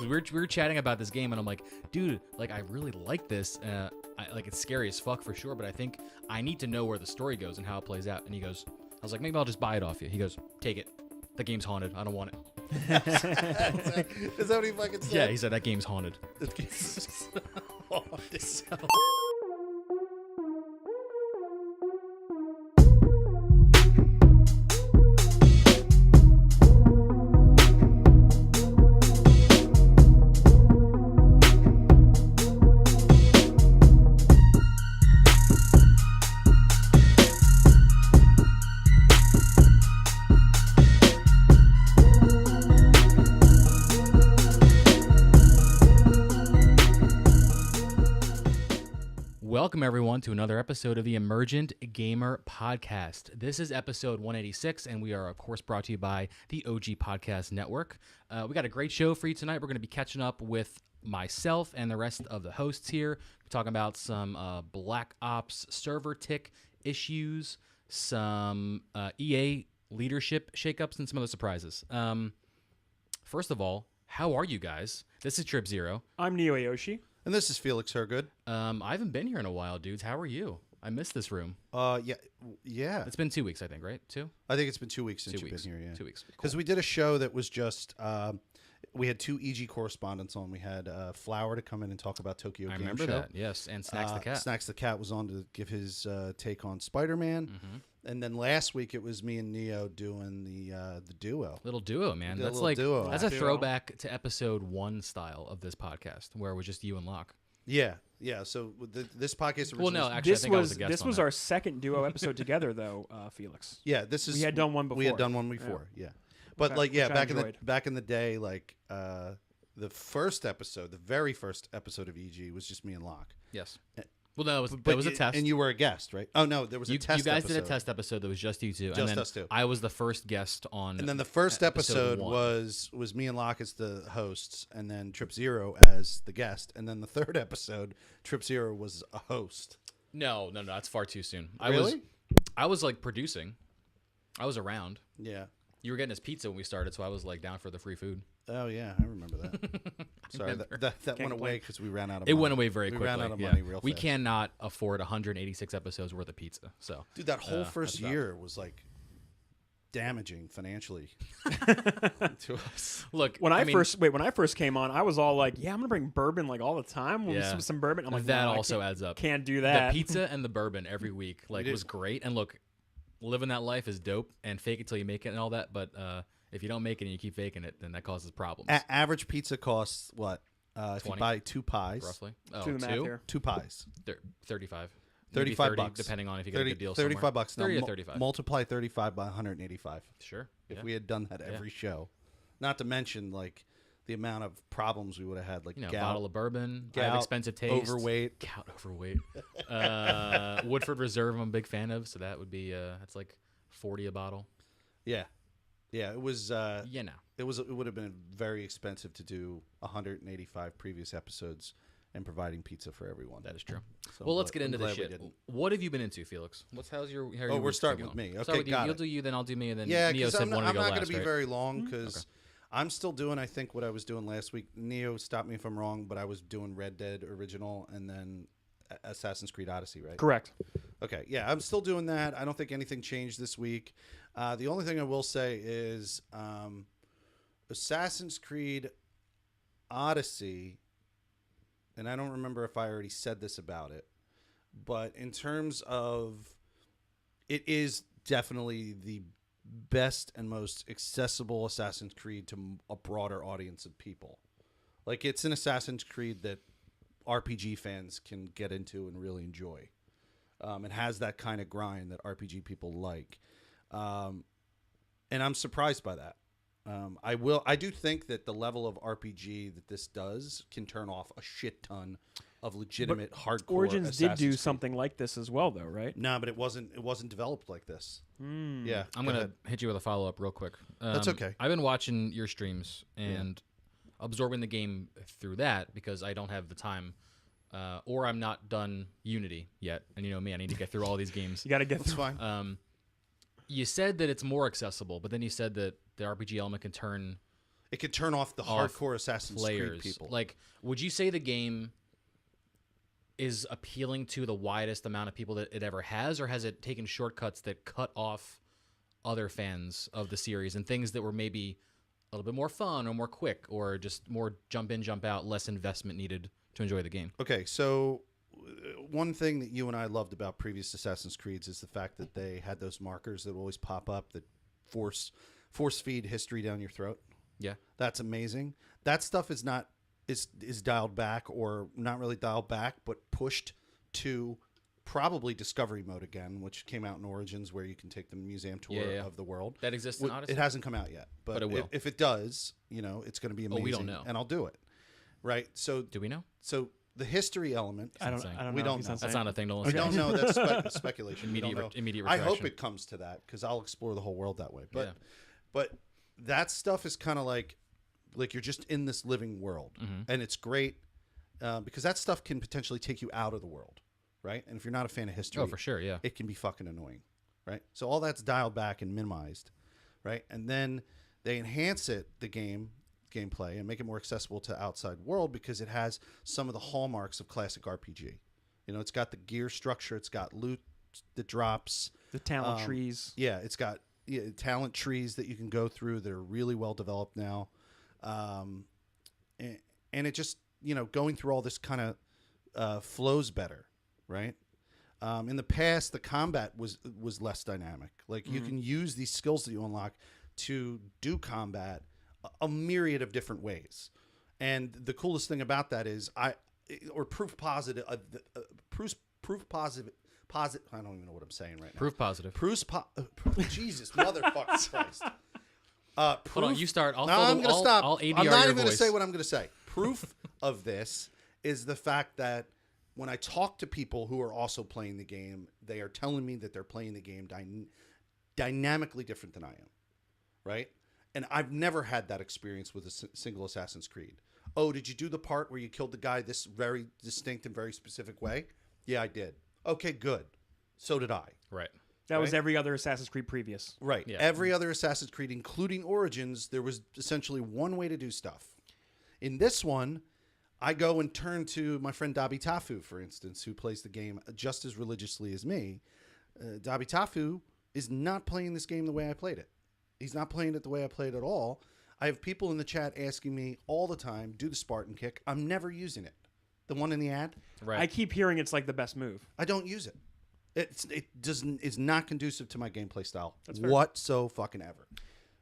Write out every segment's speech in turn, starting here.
we were chatting about this game, and I'm like, dude, like I really like this. Like it's scary as fuck for sure, but I think I need to know where the story goes and how it plays out. And he goes, I was like, maybe I'll just buy it off you. He goes, take it. The game's haunted. I don't want it. Is that what he fucking said? Yeah, he said that game's haunted. Welcome, everyone, to another episode of the Emergent Gamer Podcast. This is episode 186, and we are, of course, brought to you by the OG Podcast Network. We got a great show for you tonight. We're going to be catching up with myself and the rest of the hosts here. We're talking about some Black Ops server tick issues, some EA leadership shakeups, and some other surprises. First of all, how are you guys? This is Trip Zero. I'm Neo Ayoshi. And this is Felix Hergood. I haven't been here in a while, dudes. How are you? I missed this room. Yeah. It's been 2 weeks, I think, right? 2? I think it's been 2 weeks since 2 you've weeks. been here, yeah. 2 weeks. Because we did a show that was just, we had two EG correspondents on. We had Flower to come in and talk about Tokyo Game Show. I remember that, yes. And Snacks the Cat. Snacks the Cat was on to give his take on Spider-Man. Mm-hmm. And then last week it was me and Neo doing the duo. Little duo, man. That's like duo. That's a throwback to episode 1 style of this podcast, where it was just you and Locke. Yeah. So this podcast originally... Well, no, actually, I think I was a guest This on was that. our second duo episode together, though, Felix. Yeah, this is... We had done one before. We had done one before, yeah. But, Which I back enjoyed. in the day, like, the first episode, the very first episode of EG was just me and Locke. Yes. Well, no, that was a you- test. And you were a guest, right? Oh, no, there was a test You guys episode. did a test episode that was just you two. Just and then us two. I was the first guest on. And then the first episode one. was me and Locke as the hosts, and then Trip Zero as the guest. And then the third episode, Trip Zero was a host. No, that's far too soon. Really? I was like producing. I was around. Yeah. You were getting us pizza when we started, so I was like down for the free food. Oh, yeah, I remember that. Sorry, that went away because we ran out of money. It went away very quickly. We ran out of yeah. money real fast. We cannot afford 186 episodes worth of pizza. So, Dude, that whole first that's tough. year was like damaging financially to us. Look, When I first came on, I was all like, "Yeah, I'm gonna bring bourbon like all the time. We'll Yeah. some bourbon." I'm like, that "No, I also adds up. can't do that." The pizza and the bourbon every week was great. And look, living that life is dope, and fake it till you make it and all that. But if you don't make it and you keep faking it, then that causes problems. Average pizza costs what? If you 20? buy 2 pies, Roughly. Oh, Do the math here. 2 pies, 35. Maybe 35 30, bucks, depending on if you get a good deal 35 somewhere. bucks. Now 30 or 35. Multiply 35 by 185. Sure. If yeah. we had done that every show, not to mention like the amount of problems we would have had, like a gout, bottle of bourbon, I gout, have expensive taste, overweight. gout, overweight. Woodford Reserve, I'm a big fan of, so that would be that's like 40 a bottle. Yeah, it was. Yeah, no. It would have been very expensive to do 185 previous episodes and providing pizza for everyone. That is true. So Well, let's I'm get into this glad we shit. didn't. What have you been into, Felix? How's your we're week starting been with going? me. Start Okay, with you. got You'll it. do you, then I'll do me, and then Yeah, Neo because said I'm one not to go going to last, be right? very long because Okay. I'm still doing, I think, what I was doing last week. Neo, stop me if I'm wrong, but I was doing Red Dead Original and then Assassin's Creed Odyssey, right? Correct. Okay, yeah, I'm still doing that. I don't think anything changed this week. The only thing I will say is Assassin's Creed Odyssey, and I don't remember if I already said this about it, but in terms of, it is definitely the best and most accessible Assassin's Creed to a broader audience of people. Like, it's an Assassin's Creed that RPG fans can get into and really enjoy. It has that kind of grind that RPG people like. And I'm surprised by that. I do think that the level of RPG that this does can turn off a shit ton of legitimate hardcore Origins did Assassin's do Creed. something like this as well, though, right? No, but it wasn't developed like this. Yeah, I'm go gonna ahead. hit you with a follow up real quick. That's okay. I've been watching your streams and absorbing the game through that because I don't have the time, or I'm not done Unity yet. And you know me, I need to get through all these games. You got to get That's through. fine. You said that it's more accessible, but then you said that the RPG element can turn It could turn off the Off hardcore Assassin's players. Creed people. Like, would you say the game is appealing to the widest amount of people that it ever has, or has it taken shortcuts that cut off other fans of the series and things that were maybe a little bit more fun or more quick or just more jump in, jump out, less investment needed to enjoy the game? Okay, so one thing that you and I loved about previous Assassin's Creeds is the fact that they had those markers that would always pop up that force feed history down your throat. Yeah. That's amazing. That stuff is not is dialed back, or not really dialed back, but pushed to probably Discovery Mode again, which came out in Origins, where you can take the museum tour of the world. That exists in Odyssey? It hasn't come out yet, but it will. If it does, it's going to be amazing. we don't know. And I'll do it. Right? So Do we know? So the history element. I don't We know. don't He's know. not That's saying. not a thing to We listen don't to. know. That's speculation. We don't know. Immediate I hope retraction. it comes to that, because I'll explore the whole world that way. Yeah. But that stuff is kind of like you're just in this living world, and it's great because that stuff can potentially take you out of the world, right? And if you're not a fan of history, Oh, for sure, yeah. it can be fucking annoying, right? So all that's dialed back and minimized, right? And then they enhance the gameplay and make it more accessible to outside world, because it has some of the hallmarks of classic RPG. It's got the gear structure, it's got loot that drops, The talent trees. yeah, it's got talent trees that you can go through that are really well developed now, and it just going through all this kind of flows better, right? In the past, the combat was less dynamic. Like you can use these skills that you unlock to do combat a myriad of different ways, and the coolest thing about that is proof positive. I don't even know what I'm saying right now. Proof positive. Jesus, motherfucker Christ. Hold on, you start. I'm going to stop. I'll ADR I'm not your even going to voice. say what I'm going to say. Proof of this is the fact that when I talk to people who are also playing the game, they are telling me that they're playing the game dynamically different than I am, right? And I've never had that experience with a single Assassin's Creed. Oh, did you do the part where you killed the guy this very distinct and very specific way? Yeah, I did. Okay, good. So did I. Right. That was every other Assassin's Creed previous. Right. Yeah. Every other Assassin's Creed, including Origins, there was essentially one way to do stuff. In this one, I go and turn to my friend Dabi Tafu, for instance, who plays the game just as religiously as me. Dabi Tafu is not playing this game the way I played it. He's not playing it the way I played it at all. I have people in the chat asking me all the time, do the Spartan kick. I'm never using it. The one in the ad, Right. I keep hearing it's like the best move. I don't use it. It's not conducive to my gameplay style fair. whatsoever,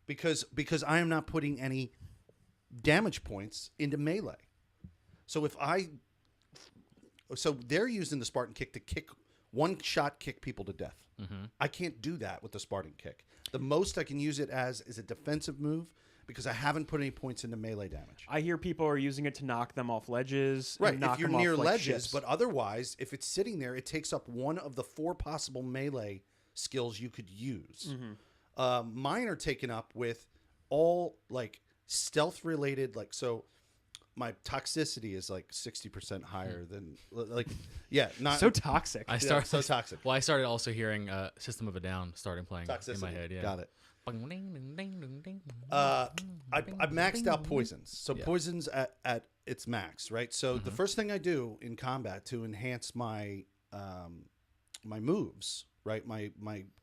because I am not putting any damage points into melee. So they're using the Spartan kick to one shot kick people to death. I can't do that with the Spartan kick. The most I can use it as is a defensive move, because I haven't put any points into melee damage. I hear people are using it to knock them off ledges. Right, and knock if you're them near off, like, ledges, ships. but otherwise, if it's sitting there, it takes up one of the 4 possible melee skills you could use. Mine are taken up with all like stealth related, so my toxicity is like 60% higher than not so toxic. I started so toxic. Well, I started also hearing System of a Down starting playing Toxicity. in my head. Yeah. Got it. I maxed out poisons. So poisons at its max, right? So the first thing I do in combat to enhance my my moves, right? My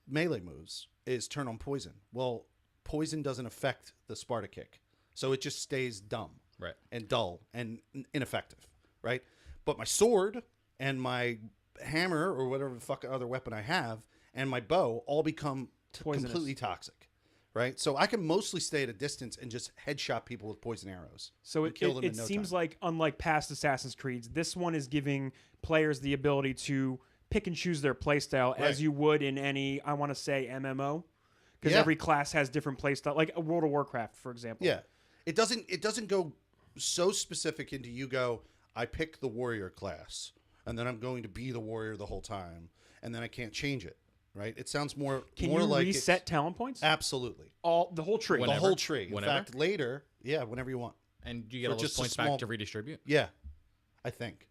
melee moves is turn on poison. Well, poison doesn't affect the Sparta kick. So it just stays dumb. Right. And dull and ineffective, right? But my sword and my hammer or whatever the fuck other weapon I have and my bow all become completely toxic, right? So I can mostly stay at a distance and just headshot people with poison arrows. So and kill them in no seems time. like, unlike past Assassin's Creeds, this one is giving players the ability to pick and choose their playstyle Right. as you would in any, I want to say, MMO. Because Yeah. every class has different playstyle, like a World of Warcraft, for example. Yeah. It doesn't go so specific into you go, I pick the warrior class and then I'm going to be the warrior the whole time and then I can't change it, right? It sounds more Can more you like reset talent points? Absolutely. The whole tree. Whenever. The whole tree. In Whenever? fact, later, whenever you want. And do you get For all those just a points small- back to redistribute? Yeah, I think.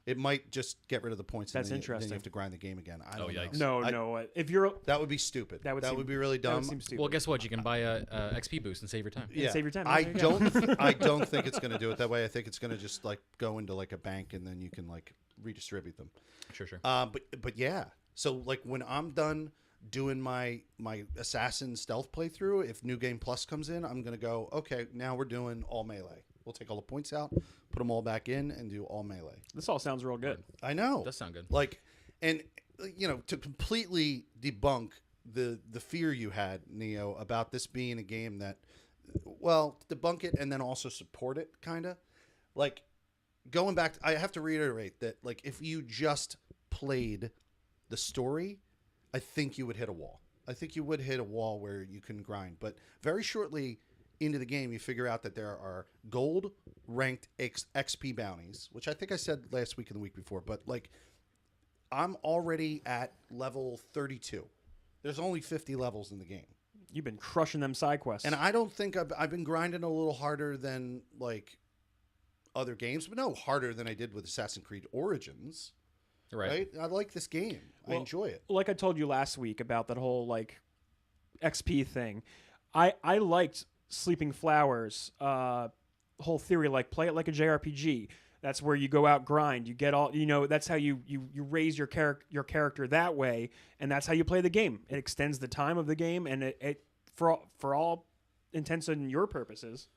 It might just get rid of the points. That's and then then interesting. you have to grind the game again. I don't know. yikes. No. If you're That would be stupid. That would seem- be really that would dumb. seem stupid. Well, guess what? You can buy a XP boost and save your time. Yeah, save your time. I There you go. I don't think it's going to do it that way. I think it's going to just like go into like a bank and then you can like redistribute them. Sure. But yeah. So like when I'm done doing my assassin stealth playthrough, if New Game Plus comes in, I'm going to go, okay, now we're doing all melee. We'll take all the points out, put them all back in, and do all melee. This all sounds real good. I know. Does sound good. Like, and to completely debunk the fear you had, Neo, about this being a game that, well, debunk it and then also support it, kind of. Like, going back, I have to reiterate that, like, if you just played the story, I think you would hit a wall. I think you would hit a wall where you can grind. But very shortly into the game, you figure out that there are gold ranked XP bounties, which I think I said last week and the week before, but like I'm already at level 32. There's only 50 levels in the game. You've been crushing them side quests. And I don't think I've been grinding a little harder than like other games, but no harder than I did with Assassin's Creed Origins. Right? I like this game. I enjoy it. Like I told you last week about that whole like XP thing. I liked Sleeping Flowers whole theory, like play it like a JRPG. That's where you go out, grind, you get all, that's how you raise your character that way, and that's how you play the game. It extends the time of the game, and it for all intents and your purposes.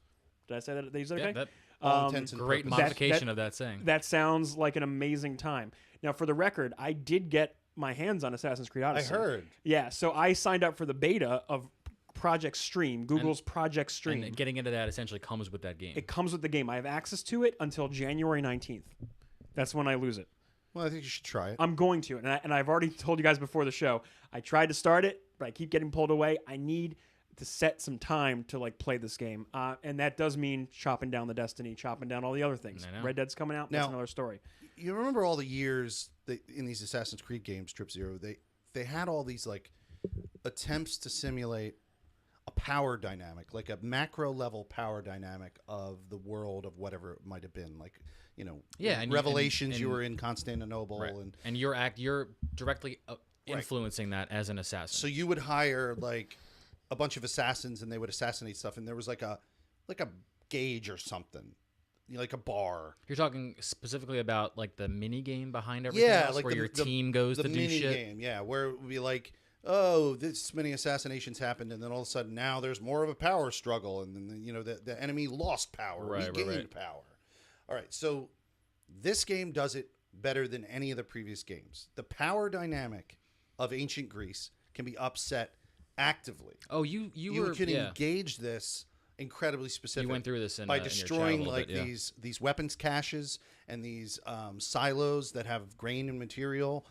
Did I say that? They use that okay? That All intents and great purposes. modification of that saying. That sounds like an amazing time. Now, for the record, I did get my hands on Assassin's Creed I Odyssey. heard. Yeah, so I signed up for the beta of Project Stream, Google's Project Stream. And getting into that essentially comes with that game. It comes with the game. I have access to it until January 19th. That's when I lose it. Well, I think you should try it. I'm going to, and I've already told you guys before the show. I tried to start it, but I keep getting pulled away. I need to set some time to like play this game, and that does mean chopping down the Destiny, chopping down all the other things. I know. Red Dead's coming out. Now- That's another story. You remember all the years that in these Assassin's Creed games, Trip Zero, they had all these like attempts to simulate a power dynamic, like a macro level power dynamic of the world of whatever it might have been, like Yeah, and Revelations. You and- were in Constantinople, Right. and you're directly influencing that as an assassin. so you would hire like a bunch of assassins, and they would assassinate stuff, and there was like a gauge or something, like a bar. You're talking specifically about like the mini game behind everything Yeah, else, like where the- your the- team goes the to do mini shit. game, yeah, where it would be like, oh, this many assassinations happened, and then all of a sudden now there's more of a power struggle, and then the enemy lost power, Right, we right, gained right. power. All right, so this game does it better than any of the previous games. The power dynamic of ancient Greece can be upset actively. Oh, you You were can yeah. engage this incredibly specific. You went through this by in your chat a destroying little like bit, yeah. these weapons caches and these silos that have grain and material,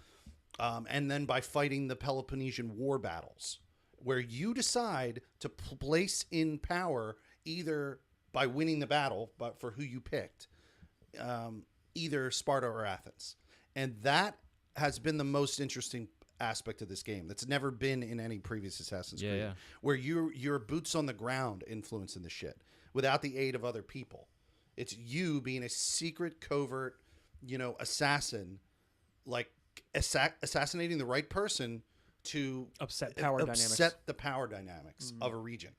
and then by fighting the Peloponnesian war battles, where you decide to place in power either by winning the battle, but for who you picked, either Sparta or Athens, and that has been the most interesting aspect of this game that's never been in any previous Assassin's Creed, yeah. where you're boots on the ground influencing the shit without the aid of other people. It's you being a secret, covert, assassin, like assassinating the right person to Upset power dynamics. upset the power dynamics of a region.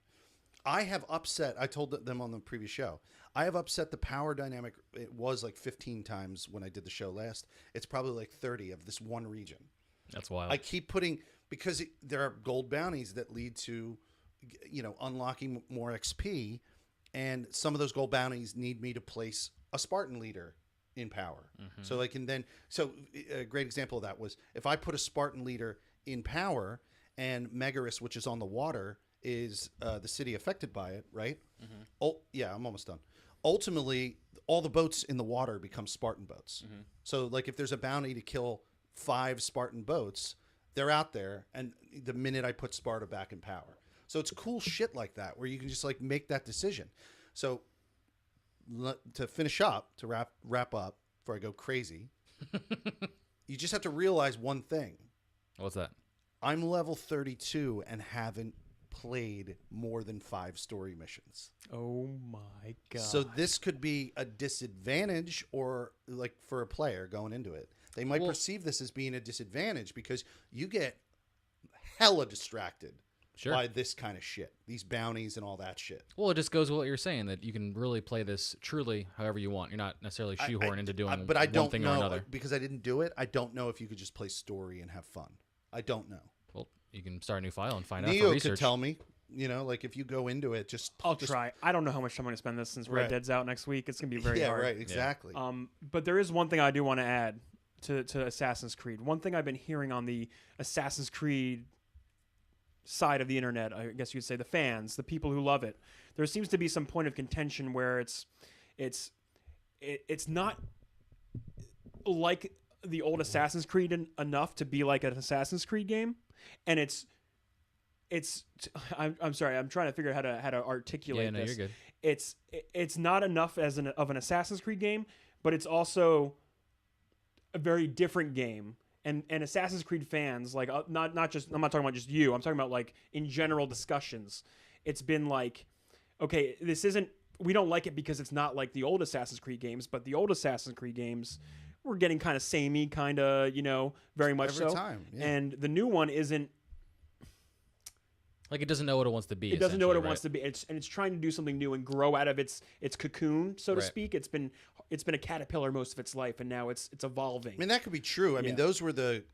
I have upset. I told them on the previous show. I have upset the power dynamic. It was like 15 times when I did the show last. It's probably like 30 of this one region. That's wild. I keep putting because there are gold bounties that lead to, unlocking more XP, and some of those gold bounties need me to place a Spartan leader in power. So I can then. So a great example of that was if I put a Spartan leader in power, and Megaris, which is on the water, is the city affected by it, right? Oh yeah, I'm almost done. Ultimately, all the boats in the water become Spartan boats. So like if there's a bounty to kill 5 Spartan boats, they're out there, and the minute I put Sparta back in power. So it's cool shit like that where you can just like make that decision. So to finish up, to wrap up before I go crazy, you just have to realize one thing. What's that? I'm level 32 and haven't played more than 5 story missions. Oh my god. So this could be a disadvantage, or like for a player going into it, they might perceive this as being a disadvantage because you get hella distracted by this kind of shit, these bounties and all that shit. Well, it just goes with what you're saying, that you can really play this truly however you want. You're not necessarily shoehorned into doing but I one don't thing know, or another. because I didn't do it. I don't know if you could just play story and have fun. I don't know. Well, you can start a new file and find out for Neo research. could tell me, like if you go into it, I'll try. I don't know how much time I'm going to spend this since Red Dead's out next week. It's going to be very hard. Yeah, right, exactly. But there is one thing I do want to add to Assassin's Creed. One thing I've been hearing on the Assassin's Creed side of the internet, I guess you'd say, the fans, the people who love it, there seems to be some point of contention where it's not like the old Assassin's Creed enough to be like an Assassin's Creed game, and I'm sorry, I'm trying to figure out how to articulate this. You're good. It's not enough as of an Assassin's Creed game, but it's also a very different game. And Assassin's Creed fans, like, not just, I'm not talking about just you, I'm talking about like in general discussions. It's been like, okay, we don't like it because it's not like the old Assassin's Creed games, but the old Assassin's Creed games were getting kind of samey, kind of, very much Every so. time, yeah. And the new one isn't. Like, it doesn't know what it wants to be. It doesn't know what it wants to be. It's trying to do something new and grow out of its cocoon, so to Right. speak. It's been a caterpillar most of its life, and now it's evolving. I mean, that could be true. I mean, those were the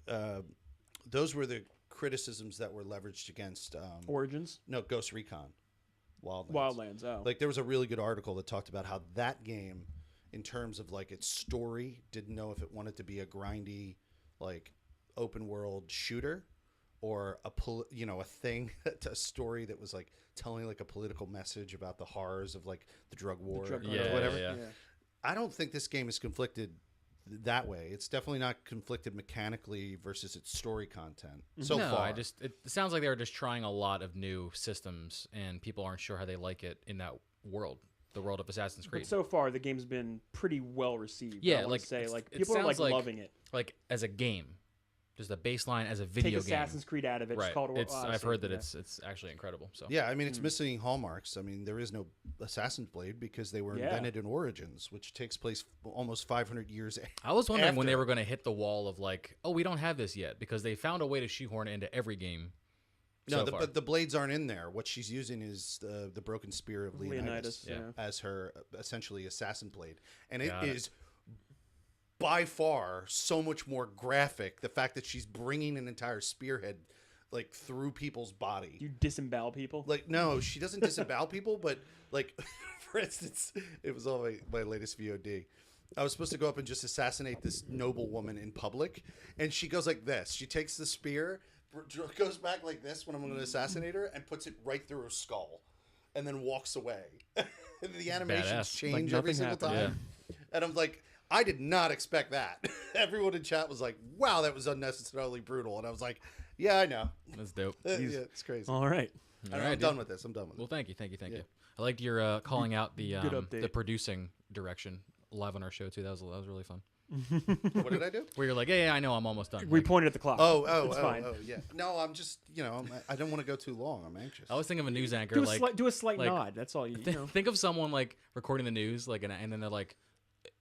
criticisms that were leveraged against Origins? No, Ghost Recon, Wildlands. Wildlands. Oh, Like, there was a really good article that talked about how that game, in terms of like its story, didn't know if it wanted to be a grindy, like, open world shooter, or a story that was like telling like a political message about the horrors of like the drug war or whatever. Yeah. I don't think this game is conflicted that way. It's definitely not conflicted mechanically versus its story content so far. It sounds like they were just trying a lot of new systems, and people aren't sure how they like it in that world, the world of Assassin's Creed. but so far the game's been pretty well received. Yeah, I like, would say, it people are sounds like loving it. Like as a game, just a baseline as a video Take game. Assassin's Creed out of it. Right. Just call it I've heard that yeah. it's actually incredible. So Yeah, I mean, it's missing hallmarks. I mean, there is no Assassin's Blade because they were invented in Origins, which takes place almost 500 years I was wondering when they after. were going to hit the wall of like, oh, we don't have this yet, because they found a way to shoehorn it into every game. No, so far. but the blades aren't in there. What she's using is the broken spear of Leonidas, yeah. as her essentially assassin blade, and it is by far so much more graphic. The fact that she's bringing an entire spearhead like through people's body. You disembowel people. Like, no, she doesn't disembowel people, but like, for instance, it was on my latest VOD. I was supposed to go up and just assassinate this noble woman in public, and she goes like this. She takes the spear, goes back like this when I'm going to assassinate her, and puts it right through her skull, and then walks away. And the animations badass. change Like every nothing single happened. time. And I'm like, I did not expect that. Everyone in chat was like, wow, that was unnecessarily brutal. And I was like, yeah, I know. That's dope. Yeah, it's crazy. All right. I'm done with this. I'm done with Well, it. thank you. I liked your calling out the update. the producing direction live on our show too. That was really fun. What did I do? Where you're like, yeah, I know, I'm almost done. We Like, pointed at the clock. It's fine. Yeah. No, I'm just, I don't want to go too long. I'm anxious. I was thinking of a news anchor Do a slight like- nod. That's all you know. think of someone like recording the news, like, and then they're like,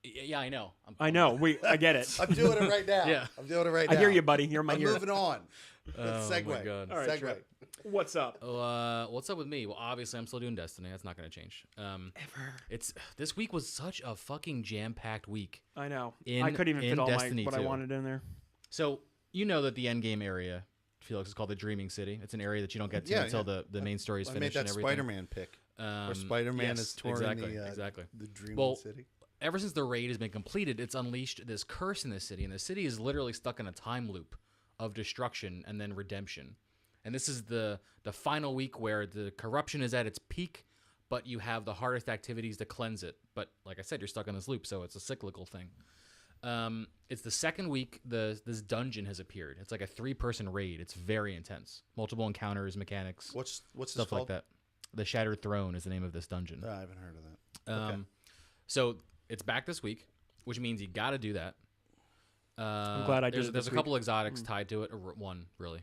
yeah, I know. I know. I get it. I'm doing it right now. Yeah. I'm doing it right I now. hear you, buddy. You're my I'm ear. moving on. Oh, Segue. my God. All right, Segue. Trip. What's up? What's up with me? Well, obviously, I'm still doing Destiny. That's not going to change. This week was such a fucking jam-packed week. I know. In- I couldn't even in fit all Destiny what I 2. wanted in there. So you know that the end game area, Felix, is called the Dreaming City. It's an area that you don't get to Yeah, until yeah. the main story is I finished made and that everything. Spider-Man pick. Where Spider-Man yes, is touring exactly. the Dreaming Well, City. Ever since the raid has been completed, it's unleashed this curse in the city, and the city is literally stuck in a time loop of destruction and then redemption. And this is the final week where the corruption is at its peak, but you have the hardest activities to cleanse it. But like I said, you're stuck in this loop, so it's a cyclical thing. It's the second week this dungeon has appeared. It's like a 3-person raid. It's very intense. Multiple encounters, mechanics, What's stuff this like called? that. The Shattered Throne is the name of this dungeon. I haven't heard of that. Okay. So it's back this week, which means you got to do that. I'm glad I did it There's this a couple exotics tied to it, or one really.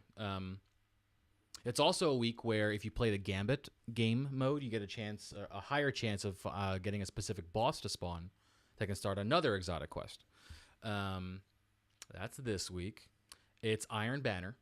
It's also a week where if you play the Gambit game mode, you get a higher chance of getting a specific boss to spawn that can start another exotic quest. That's this week. It's Iron Banner.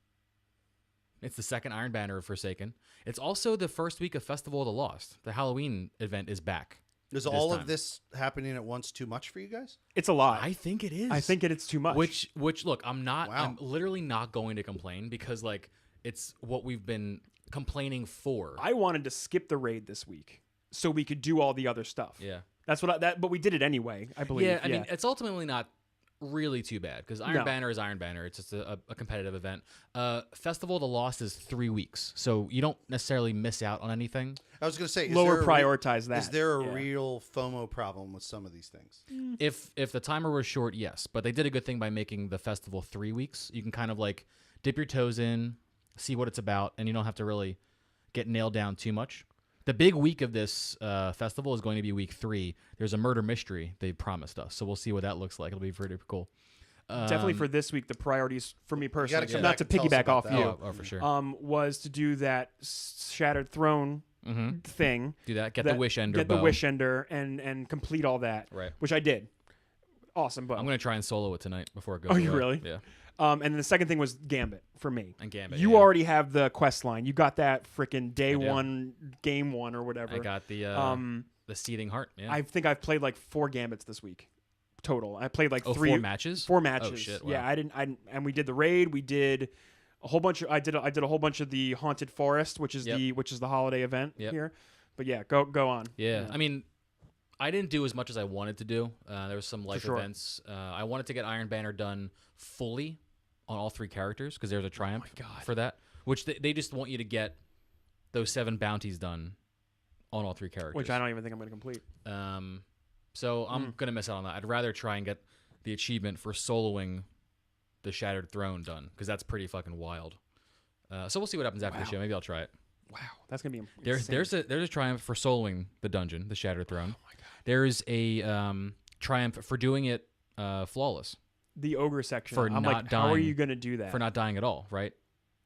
It's the second Iron Banner of Forsaken. It's also the first week of Festival of the Lost. The Halloween event is back. Is all of this happening at once too much for you guys? It's a lot. I think it is. I think it's too much. Which look, I'm Wow. literally not going to complain because like it's what we've been complaining for. I wanted to skip the raid this week so we could do all the other stuff. Yeah. That's what but we did it anyway, I believe. Yeah, I mean, it's ultimately not really too bad because Iron No. Banner is Iron Banner. It's just a competitive event. Festival of the Lost is 3 weeks, so you don't necessarily miss out on anything. I was going to say, prioritize that. Is there a Yeah. real FOMO problem with some of these things? If the timer was short, yes, but they did a good thing by making the festival 3 weeks. You can kind of like dip your toes in, see what it's about, and you don't have to really get nailed down too much. The big week of this festival is going to be week 3. There's a murder mystery they promised us, so we'll see what that looks like. It'll be pretty cool. Definitely for this week, the priorities for me personally, come not back to and tell us piggyback about off that. you, Oh, for sure. was to do that Shattered Throne thing. Do that. Get the Wish Ender Get bow. the Wish Ender and complete all that. Right. Which I did. Awesome, but I'm going to try and solo it tonight before it goes Oh, away. you really? Yeah. and then the second thing was Gambit for me. And Gambit, You yeah. already have the quest line. You got that freaking day do. 1, game 1 or whatever. I got the Seething Heart. Yeah. I think I've played like 4 Gambits this week total. I played like 3 4 matches? 4 matches. Oh, shit. Wow. Yeah, I didn't and we did the raid, we did a whole bunch of I did a whole bunch of the Haunted Forest, which is the holiday event here. But yeah, go on. Yeah. I mean, I didn't do as much as I wanted to do. There was some life sure. events. I wanted to get Iron Banner done fully on all 3 characters because there's a triumph for that, which they just want you to get those 7 bounties done on all 3 characters. Which I don't even think I'm going to complete. So I'm going to miss out on that. I'd rather try and get the achievement for soloing the Shattered Throne done because that's pretty fucking wild. So we'll see what happens after the show. Maybe I'll try it. Wow, that's going to be There's a triumph for soloing the dungeon, the Shattered Throne. Oh my god. There's a triumph for doing it flawless. the ogre section. For I'm not like, how are dying- you going to do that? for not dying at all, right?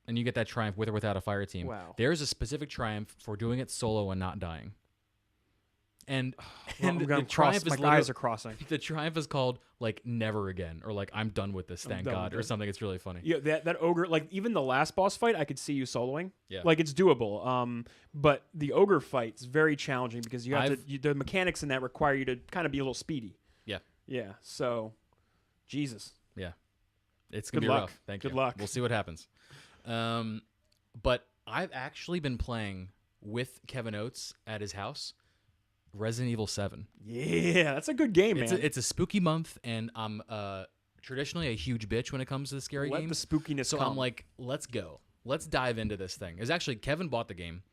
And you get that triumph with or without a fire team. Wow. There's a specific triumph for doing it solo and not dying. And Well, and I'm gonna the triumph my is eyes are crossing. the triumph is called like never again or like I'm done with this, thank done God, with or it. something. It's really funny. Yeah, that ogre, like even the last boss fight, I could see you soloing. Yeah. Like it's doable. But the ogre fight is very challenging because you have the mechanics in that require you to kind of be a little speedy. Yeah. Yeah. So, Jesus. Yeah. It's gonna Good be luck. rough. Thank Good you. luck. We'll see what happens. But I've actually been playing with Kevin Oates at his house Resident Evil 7. Yeah, that's a good game, man. It's a spooky month, and I'm traditionally a huge bitch when it comes to the scary Let games. the spookiness So come. I'm like, let's go. Let's dive into this thing. It's actually Kevin bought the game,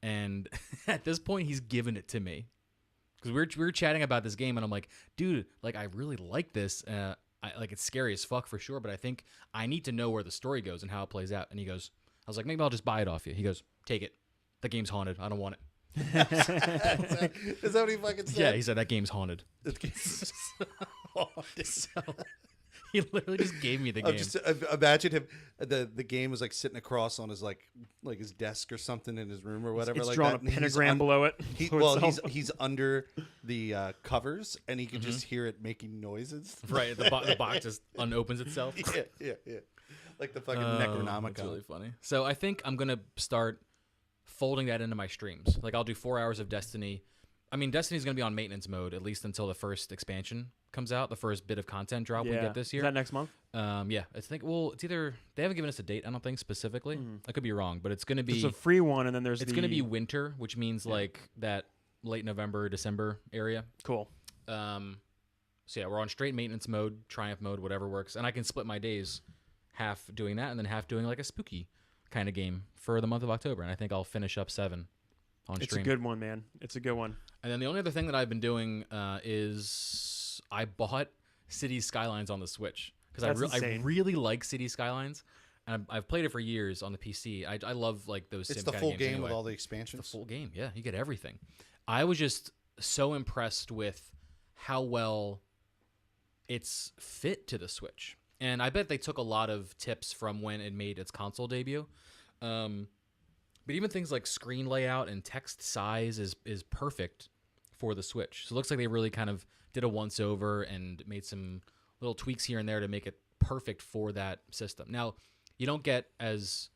and at this point, he's given it to me because we were chatting about this game, and I'm like, dude, like I really like this. Like it's scary as fuck for sure, but I think I need to know where the story goes and how it plays out. And he goes, I was like, maybe I'll just buy it off you. He goes, take it. The game's haunted. I don't want it. Is that what he fucking said? Yeah, he said that game's haunted. Haunted. So he literally just gave me the game. Just imagine him. The game was like sitting across on his like his desk or something in his room or whatever. it's like drawn that. a pentagram below it. He's under the covers and he can just hear it making noises. Right, the box just unopens itself. Yeah. Like the fucking Necronomicon. It's really funny. So I think I'm gonna start folding that into my streams. Like I'll do 4 hours of Destiny. I mean, Destiny's gonna be on maintenance mode at least until the first expansion comes out, the first bit of content drop we get this year. Is that next month? Yeah, it's either they haven't given us a date. I don't think specifically. I could be wrong, but it's gonna be There's a free one, and then there's it's gonna be winter, which means like that late November, December area. cool. So yeah, we're on straight maintenance mode, triumph mode, whatever works, and I can split my days, half doing that and then half doing like a spooky kind of game for the month of October. And I think I'll finish up 7 on It's stream. a good one, man. It's a good one. And then the only other thing that I've been doing is I bought Cities Skylines on the Switch because I insane. really like Cities Skylines, and I've played it for years on the PC. I love like those. It's sim the kinda full games game anyway. with all the The expansions. full game, yeah, you get everything. I was just so impressed with how well it's fit to the Switch, and I bet they took a lot of tips from when it made its console debut. But even things like screen layout and text size is perfect for the Switch. So it looks like they really kind of did a once over and made some little tweaks here and there to make it perfect for that system. Now, you don't get as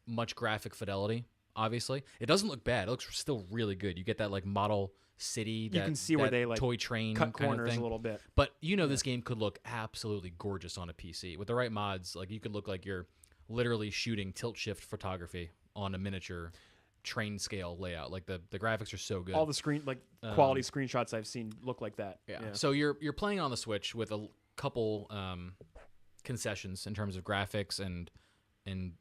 much graphic fidelity, obviously. It doesn't look bad. It looks still really good. You get that like model city, You that, can see that where they like toy train cut kind of corners thing. a little bit. But this game could look absolutely gorgeous on a PC. With the right mods, like you could look like you're literally shooting tilt shift photography on a miniature train scale layout. Like the graphics are so good. All the quality screenshots I've seen look like that. Yeah. So you're playing on the Switch with a couple concessions in terms of graphics and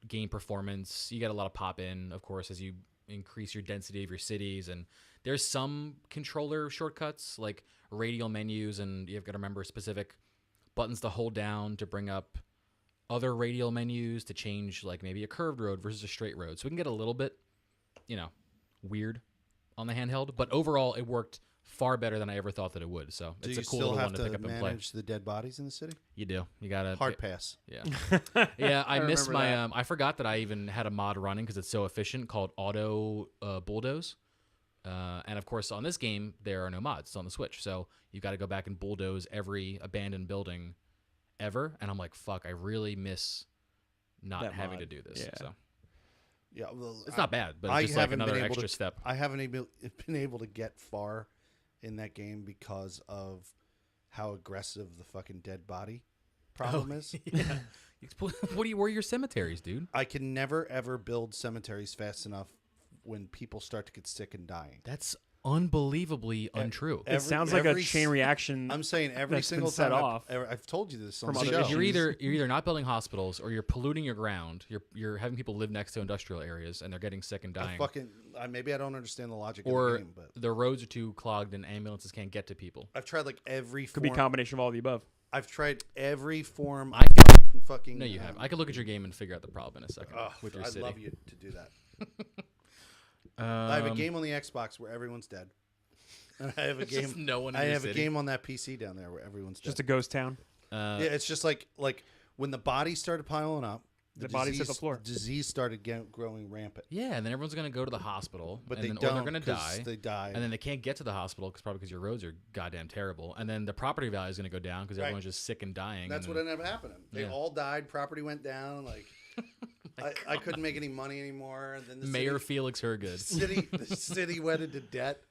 game performance. You get a lot of pop in, of course, as you increase your density of your cities, and there's some controller shortcuts like radial menus, and you've got to remember specific buttons to hold down to bring up other radial menus to change like maybe a curved road versus a straight road. So we can get a little bit, weird on the handheld, but overall it worked far better than I ever thought that it would. So Do it's you a cool still little have one to pick to up and play. manage the dead bodies in the city? You do. You gotta Hard pass. Yeah. Yeah, I missed remember my that. I forgot that I even had a mod running because it's so efficient called Auto Bulldoze. And of course on this game there are no mods. It's on the Switch. So you got to go back and bulldoze every abandoned building ever, and I'm like, fuck, I really miss not That having mod. to do this. Yeah. So Yeah, well, it's not bad, but I it's just like haven't another been able extra to- step. I haven't been able to get far in that game because of how aggressive the fucking dead body problem is. Yeah. Where are your cemeteries, dude? I can never ever build cemeteries fast enough when people start to get sick and dying. That's unbelievably untrue. It sounds like a every chain reaction. I'm saying every that's been single set time off I've told you this on from the other show. You're issues. either not building hospitals or you're polluting your ground. You're having people live next to industrial areas and they're getting sick and dying. Maybe I don't understand the logic of Or the game, but the roads are too clogged and ambulances can't get to people. I've tried like every Could form. be a combination of all the above. I've tried every form. I of fucking. No, you have. I could look at your game and figure out the problem in a second with your I'd city. love you to do that. I have a game on the Xbox where everyone's dead. And I have a Just game. no one in I your have a city. game on that PC down there where everyone's dead. Just a ghost town. Yeah, it's just like when the bodies started piling up, The bodies hit the floor. Disease started growing rampant. Yeah, and then everyone's going to go to the hospital, But and they then, don't. or they're going to 'cause die. They die. And then they can't get to the hospital because your roads are goddamn terrible. And then the property value is going to go down because Right. everyone's just sick and dying. That's and what ended up happening. They Yeah. all died. Property went down. Like I couldn't make any money anymore. And then the Mayor Felix Hergood. the city went into debt.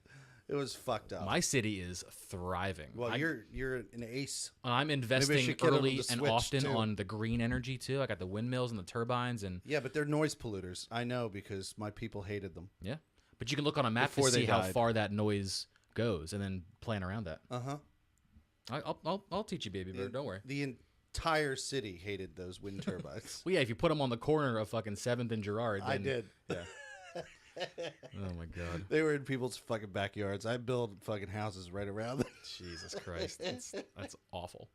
It was fucked up. My city is thriving. Well, you're an ace. I'm Maybe I investing should get over early the and Switch, often too. on the green energy too. I got the windmills and the turbines, and Yeah, but they're noise polluters. I know because my people hated them. yeah. But you can look on a map Before to they see how died. far that noise goes, and then plan around that. Uh huh. I'll teach you, baby bird. Don't worry. The entire city hated those wind turbines. Well, yeah, if you put them on the corner of fucking 7th and Girard, then, I did. Yeah. Oh my god. They were in people's fucking backyards. I built fucking houses right around them. Jesus Christ, that's awful.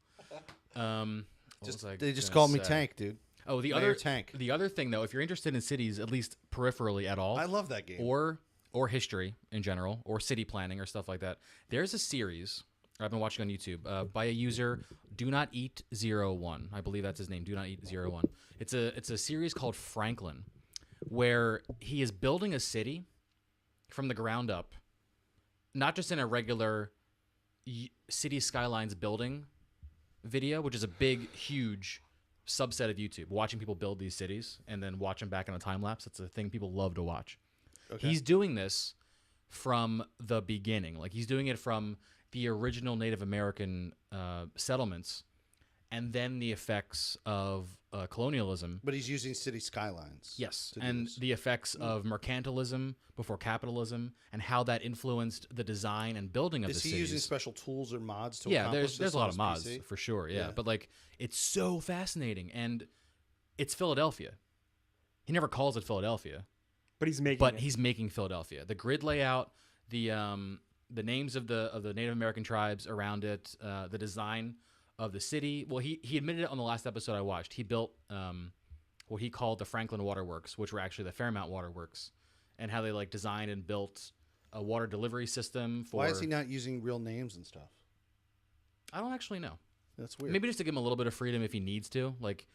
They just called me Tank, dude. Oh, the Mayor other Tank. The other thing, though, if you're interested in cities, at least peripherally at all, I love that game. or history in general, or city planning or stuff like that, there's a series I've been watching on YouTube by a user, Do Not Eat 01. I believe that's his name. Do Not Eat 01. It's a series called Franklin, where he is building a city from the ground up, not just in a regular city skylines building video, which is a big, huge subset of YouTube, watching people build these cities and then watch them back in a time lapse. It's a thing people love to watch. Okay. He's doing this from the beginning. Like, he's doing it from the original Native American settlements and then the effects of colonialism. But he's using city skylines. Yes, to do and this. the effects of mercantilism before capitalism and how that influenced the design and building of Is the he cities. using special tools or mods to Yeah, accomplish there's this a lot on of mods his PC? for sure. Yeah. Yeah. But like, it's so fascinating, and it's Philadelphia. He never calls it Philadelphia, But he's making but it. he's making Philadelphia. The grid layout, the names of the Native American tribes around it, the design of the city. Well, he admitted it on the last episode I watched. He built what he called the Franklin Waterworks, which were actually the Fairmount Waterworks, and how they like designed and built a water delivery system for. Why is he not using real names and stuff? I don't actually know. That's weird. Maybe just to give him a little bit of freedom if he needs to. Like,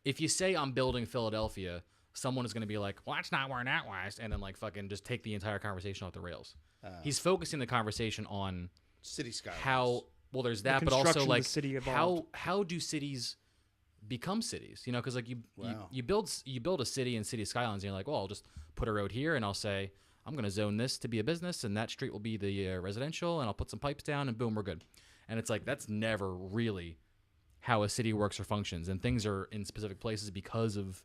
if you say I'm building Philadelphia, someone is going to be like, well, that's not where that was, and then like fucking just take the entire conversation off the rails. He's focusing the conversation on City skylines. how well there's that, but construction also of the like city evolved. how do cities become cities? You know, because like you build a city and city skylines, and you're like, well, I'll just put a road here, and I'll say I'm going to zone this to be a business, and that street will be the residential, and I'll put some pipes down, and boom, we're good. And it's like that's never really how a city works or functions, and things are in specific places because of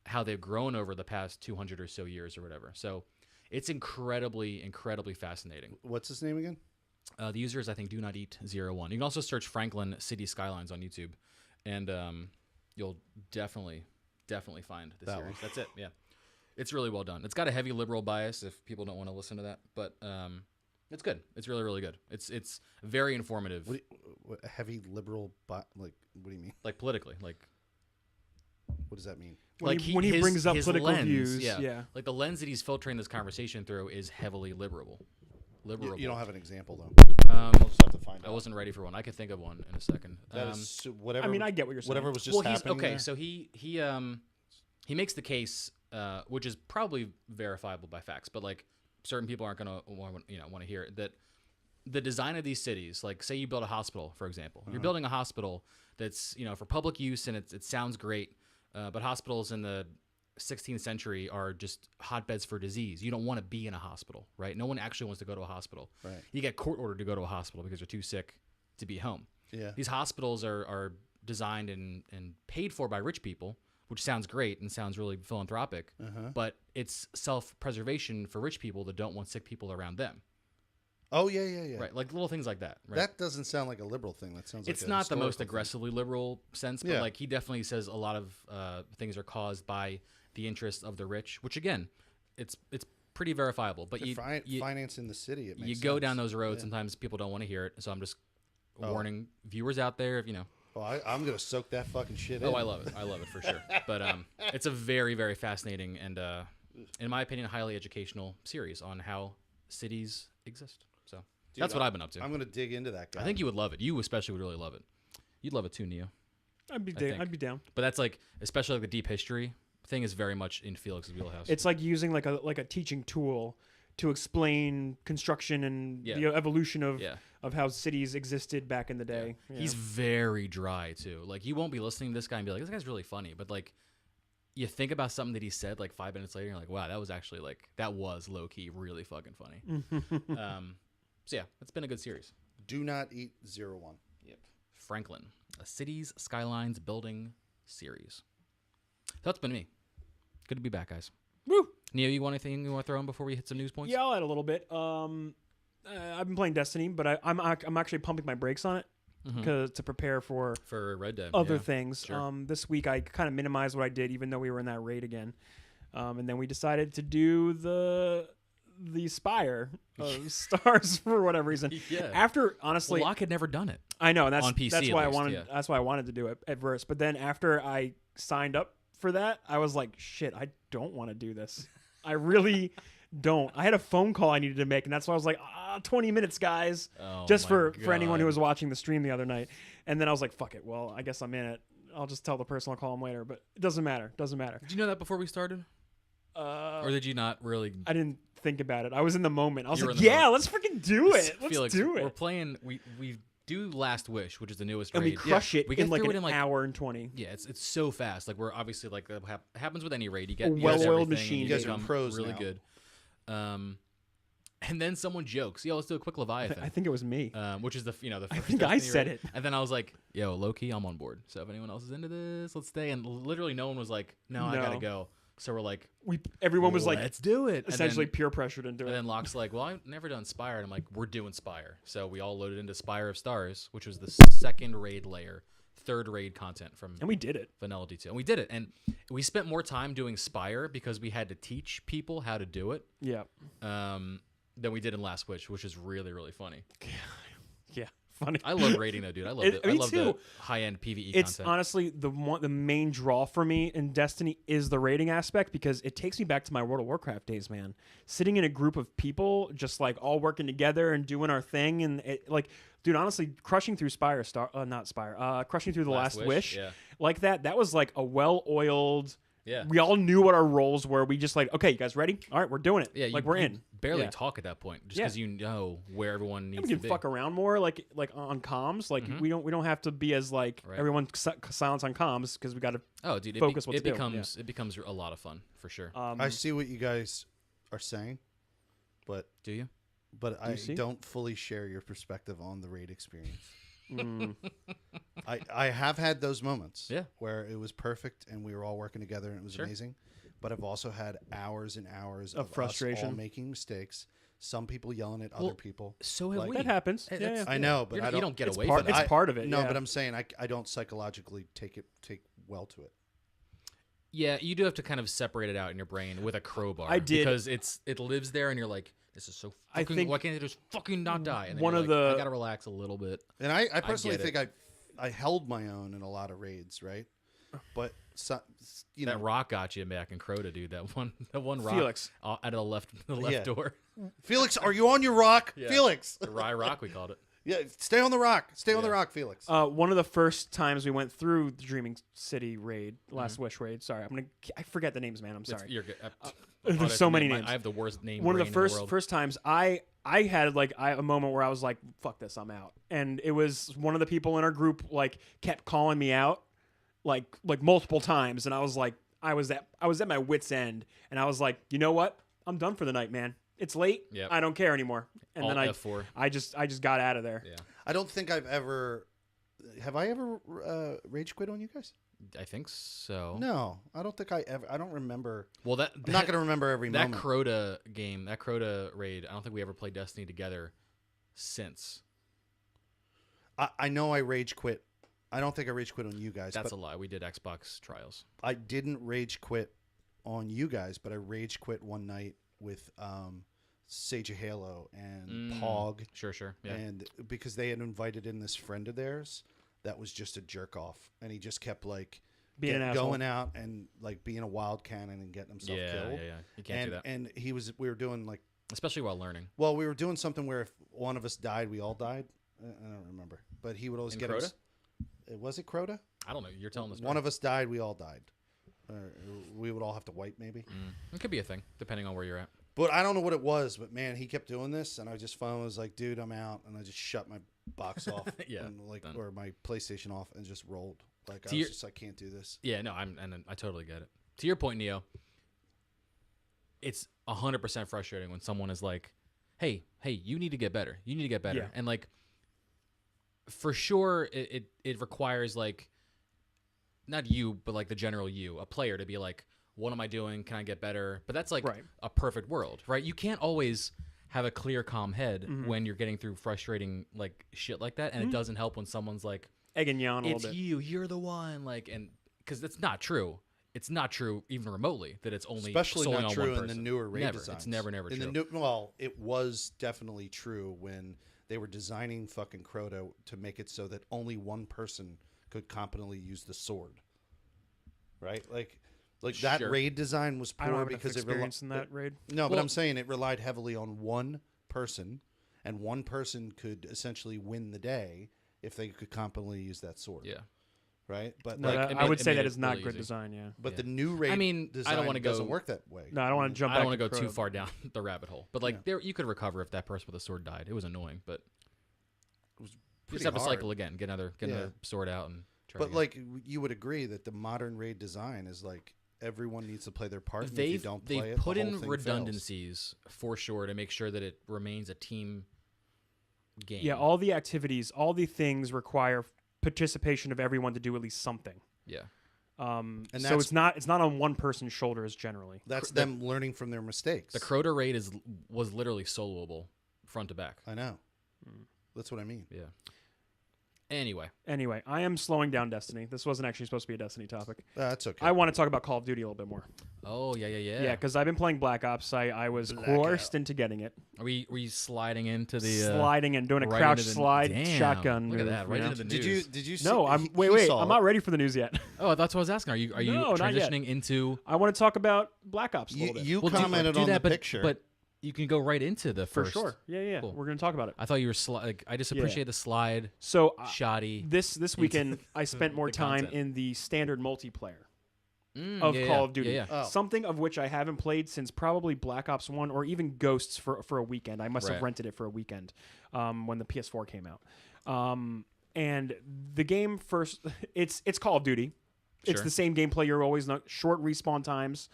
how they've grown over the past 200 or so years or whatever. So it's incredibly, incredibly fascinating. What's his name again? The user is, I think, Do Not Eat 01. You can also search Franklin City Skylines on YouTube, and you'll definitely find the series. That's it. Yeah, it's really well done. It's got a heavy liberal bias if people don't want to listen to that, but it's good. It's really, really good. It's very informative. What a heavy liberal, like what do you mean? Like politically, like what does that mean? When like he brings up political lens, views, yeah. Like the lens that he's filtering this conversation through is heavily liberal. You don't have an example though. I'll just have to find out. I wasn't ready for one. I could think of one in a second. That is whatever. I mean, I get what you're saying. Whatever was just happening. Okay. There. So he makes the case, which is probably verifiable by facts, but like certain people aren't gonna want to hear it, that the design of these cities, like say you build a hospital, for example, you're building a hospital that's for public use and it sounds great, but hospitals in the 16th century are just hotbeds for disease. You don't want to be in a hospital, right? No one actually wants to go to a hospital. Right. You get court ordered to go to a hospital because you're too sick to be home. Yeah. These hospitals are designed and paid for by rich people, which sounds great and sounds really philanthropic, but it's self-preservation for rich people that don't want sick people around them. Oh, yeah. Right, like little things like that. Right? That doesn't sound like a liberal thing. That sounds like it's not the most thing. aggressively liberal sense, but like he definitely says a lot of things are caused by the interests of the rich, which again, it's pretty verifiable. But you financing the city. It makes sense. Go down those roads. Sometimes people don't want to hear it, so I'm just warning viewers out there. Well, I'm gonna soak that fucking shit in. Oh, I love it. I love it for sure. But it's a very, very fascinating and, in my opinion, highly educational series on how cities exist. So that's what I've been up to. I'm gonna dig into that guy. I think you would love it. You especially would really love it. You'd love it too, Neo. I'd be down. But that's like, especially like the deep history thing is very much in Felix's wheelhouse. It's like using like a teaching tool to explain construction and the evolution of how cities existed back in the day. Yeah. He's very dry too. Like you won't be listening to this guy and be like, this guy's really funny. But like you think about something that he said like 5 minutes later, and you're like, wow, that was actually that was low key really fucking funny. So yeah, it's been a good series. Do Not Eat 01. Yep. Franklin, a cities, skylines, building series. So that's been me. Good to be back, guys. Woo! Neo, you want anything you want to throw in before we hit some news points? Yeah, I'll add a little bit. I've been playing Destiny, but I'm actually pumping my brakes on it to prepare for Red Dead other things. Sure. This week I kind of minimized what I did, even though we were in that raid again. And then we decided to do the Spire of Stars for whatever reason. Yeah. After honestly, Locke had never done it. I know, and on PC. That's why at least, I wanted. That's why I wanted to do it at first. But then after I signed up for that, I was like, shit, I don't want to do this. I really don't. I had a phone call I needed to make, and that's why I was like, 20 minutes, guys. Oh, just for anyone who was watching the stream the other night. And then I was like, fuck it. Well, I guess I'm in it. I'll just tell the person I'll call them later. But it doesn't matter. Doesn't matter. Did you know that before we started? Or did you not really? I didn't think about it. I was in the moment. I was like, moment. let's freaking do it. Let's do it. We're playing. We do Last Wish, which is the newest and raid. we crush it we get in like through an it in hour and 20. Yeah, it's so fast. Like we're obviously like that happens with any raid. You get well-oiled machine. You guys are pros really now. good. And then someone jokes, "Yo, let's do a quick Leviathan." I think it was me. Which is the first I think I said raid. it. And then I was like, "Yo, low key, I'm on board. So if anyone else is into this, let's stay." And literally, no one was like, "No, I gotta go." So we're like, everyone was like, "Let's do it." Essentially, peer pressured into it. And then Locke's like, "Well, I've never done Spire." And I'm like, "We're doing Spire." So we all loaded into Spire of Stars, which was the second raid layer, third raid content from. And we did it. Vanilla D2. And we did it. And we spent more time doing Spire because we had to teach people how to do it. Yeah. Than we did in Last Wish, which is really, really funny. Yeah. Funny. I love raiding though, dude. I love it. I love the high-end PvE it's content. Honestly the main draw for me in Destiny is the raiding aspect, because it takes me back to my World of Warcraft days, man. Sitting in a group of people, just like all working together and doing our thing, and dude, honestly, crushing through crushing through the Last Wish, yeah. like that was like a well-oiled, Yeah. We all knew what our roles were. We just like, okay, you guys ready? All right, we're doing it. Yeah, we're you in. barely Yeah. talk at that point, just because you know where everyone needs We to can be. fuck around more, like on comms. Like we don't have to be as like Right. everyone silence on comms because we got to. Oh, dude, focus what it to do. becomes it becomes a lot of fun for sure. I see what you guys are saying, but Do you? I see? don't fully share your perspective on the raid experience. Mm. I have had those moments Yeah. where it was perfect and we were all working together and it was Sure. amazing. But I've also had hours and hours Of of frustration. us all making mistakes. Some people yelling at Well, other people. So have Like- we. That happens. Hey, Yeah, that's- yeah. I know, but You're I not- don't. you don't get It's away part- from it's that. part of it. No, yeah. but I'm saying I don't psychologically take well to it. Yeah, you do have to kind of separate it out in your brain with a crowbar. I did. because it lives there, and you're like, this is so I fucking. think why can't they just fucking not die? And then one you're of like, the- I gotta relax a little bit. And I personally get it. think I held my own in a lot of raids, right? But you That know, rock got you back in Crota, dude. That one rock Felix. out of the left Yeah. door. Felix, are you on your rock, Yeah. Felix? The Rye Rock, we called it. Yeah, stay on the rock. Stay on the Yeah. rock, Felix. One of the first times we went through the Dreaming City raid, Last Wish raid. Sorry, I forget the names, man. I'm sorry. You're good. There's so many names. I have the worst name. One of brain the in the world. first times I had like a moment where I was like, "Fuck this, I'm out." And it was one of the people in our group like kept calling me out, like multiple times, and I was like, I was at my wit's end, and I was like, you know what? I'm done for the night, man. It's late. Yep. I don't care anymore. And Alt then F4. I just got out of there. Yeah, I don't think I've ever. Have I ever rage quit on you guys? I think so. No, I don't think I ever. I don't remember. Well, that I'm not going to remember every that moment. Crota game, that Crota raid. I don't think we ever played Destiny together since. I know I rage quit. I don't think I rage quit on you guys. That's but a lie. We did Xbox trials. I didn't rage quit on you guys, but I rage quit one night with Sage of Halo and Pog. Sure. Yeah. And because they had invited in this friend of theirs that was just a jerk off, and he just kept like Being an asshole. going out and like being a wild cannon and getting himself killed. Yeah. You can't do that, And we were doing like, especially while learning. well, we were doing something where if one of us died, we all died. I don't remember, but he would always In get Crota? us. Was it Crota? I don't know. You're telling us. One of us died, we all died. Or we would all have to wipe maybe. It could be a thing depending on where you're at. But I don't know what it was, but man, he kept doing this, and I just finally was like, dude, I'm out, and I just shut my box off, Yeah, and like done. or my PlayStation off, and just rolled. Like I To was your- just I can't do this. Yeah, no, I totally get it. To your point, Neo, it's 100% frustrating when someone is like, "Hey, you need to get better. You need to get better." Yeah. And like, for sure, it requires like, not you, but like the general you, a player, to be like, "What am I doing? Can I get better?" But that's like Right. a perfect world, right? You can't always have a clear, calm head when you're getting through frustrating like shit like that, and it doesn't help when someone's like, Egging you on a it's little bit. you're the one, like, and because that's not true. It's not true even remotely that it's only Especially solely not on true one in the person. newer raid never. designs. It's never in true. the well, it was definitely true when they were designing fucking Crota to make it so that only one person could competently use the sword. Right, like that Sure. raid design was I don't poor have enough because it experience in that raid. No, but Well- I'm saying it relied heavily on one person, and one person could essentially win the day if they could competently use that sword. Yeah. Right, but No, like, that- it I made- would it say made that it is not really good easy. design. Yeah. but Yeah. the new raid I mean, I design don't wanna go- doesn't work that way. No, I don't want to jump. I back don't want to go too Crota. far down the rabbit hole, but like Yeah. there, you could recover if that person with a sword died. It was annoying, but It was you pretty just have to hard. cycle again, get another sword out, and try But again. like you would agree that the modern raid design is like everyone needs to play their part. And if you don't play they've it, put the whole in thing redundancies for sure to make sure that it remains a team game. Yeah, all the activities, all the things require participation of everyone to do at least something. yeah. And so that's- it's not on one person's shoulders generally. That's them learning from their mistakes. The Crota raid was literally soloable front to back. I know. That's what I mean. Yeah. Anyway, Anyway, I am slowing down Destiny. This wasn't actually supposed to be a Destiny topic. That's okay. I want to talk about Call of Duty a little bit more. oh yeah. Yeah, because I've been playing Black Ops. I was coerced into getting it. Are we sliding into the Sliding and doing a right crouch into the- slide Damn, shotgun look at move, that, right you know? into the did news. you did you see? No, I'm he wait. saw I'm it. not ready for the news yet. Oh, that's what I was asking. Are you No, not yet. transitioning into I want to talk about Black Ops a little bit. You Well, commented do on that, the but, picture. but you can go right into the for first. sure. Yeah. Cool. We're going to talk about it. I thought you were like I just appreciate the slide, So shoddy. this weekend I spent more the time content. in the standard multiplayer. of yeah, Call yeah. of Duty. Yeah, yeah. Oh. Something of which I haven't played since probably Black Ops 1 or even Ghosts for a weekend. I must have Right. rented it for a weekend when the PS4 came out. And the game first, it's Call of Duty. It's Sure. the same gameplay you're always not. Short respawn times,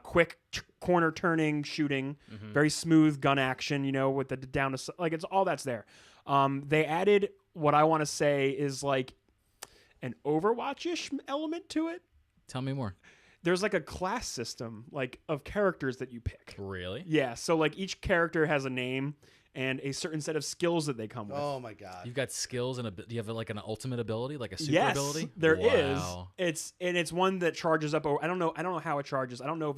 quick corner turning, shooting, very smooth gun action. With the down to like it's all that's there. They added what I want to say is like an Overwatch-ish element to it. Tell me more. There's like a class system like of characters that you pick. Really? Yeah, so like each character has a name and a certain set of skills that they come with. Oh my god. You've got skills and do you have like an ultimate ability, like a super Yes, ability? there is. Wow. It's one that charges up. I don't know how it charges. I don't know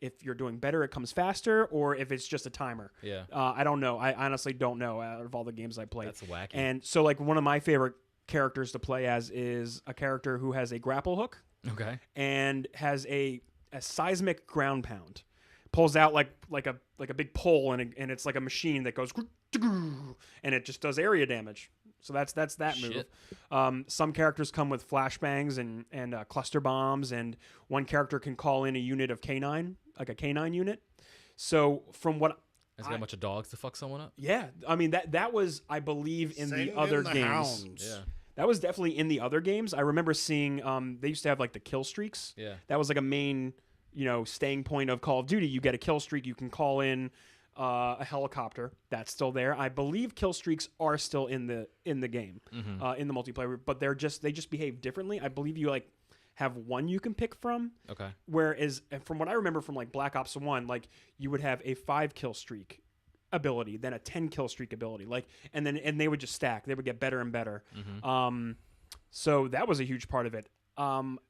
if you're doing better, it comes faster, or if it's just a timer. Yeah. I don't know. I honestly don't know out of all the games I played. That's wacky. And so like one of my favorite characters to play as is a character who has a grapple hook Okay. and has a seismic ground pound. Pulls out like a big pole and it's like a machine that goes and it just does area damage. So that's that Shit. move. Some characters come with flashbangs and cluster bombs, and one character can call in a unit of K9, like a K9 unit. So from what Has got a bunch of dogs to fuck someone up? yeah, I mean that was I believe in Send the other in the games. hounds. Yeah. That was definitely in the other games. I remember seeing they used to have like the kill streaks. Yeah. That was like a main, staying point of Call of Duty. You get a kill streak, you can call in a helicopter. That's still there. I believe kill streaks are still in the game, in the multiplayer, but they just behave differently. I believe you like have one you can pick from. Okay. Whereas from what I remember from like Black Ops 1, like you would have a 5 kill streak ability, then a 10 kill streak ability, and they would just stack. They would get better and better. So that was a huge part of it.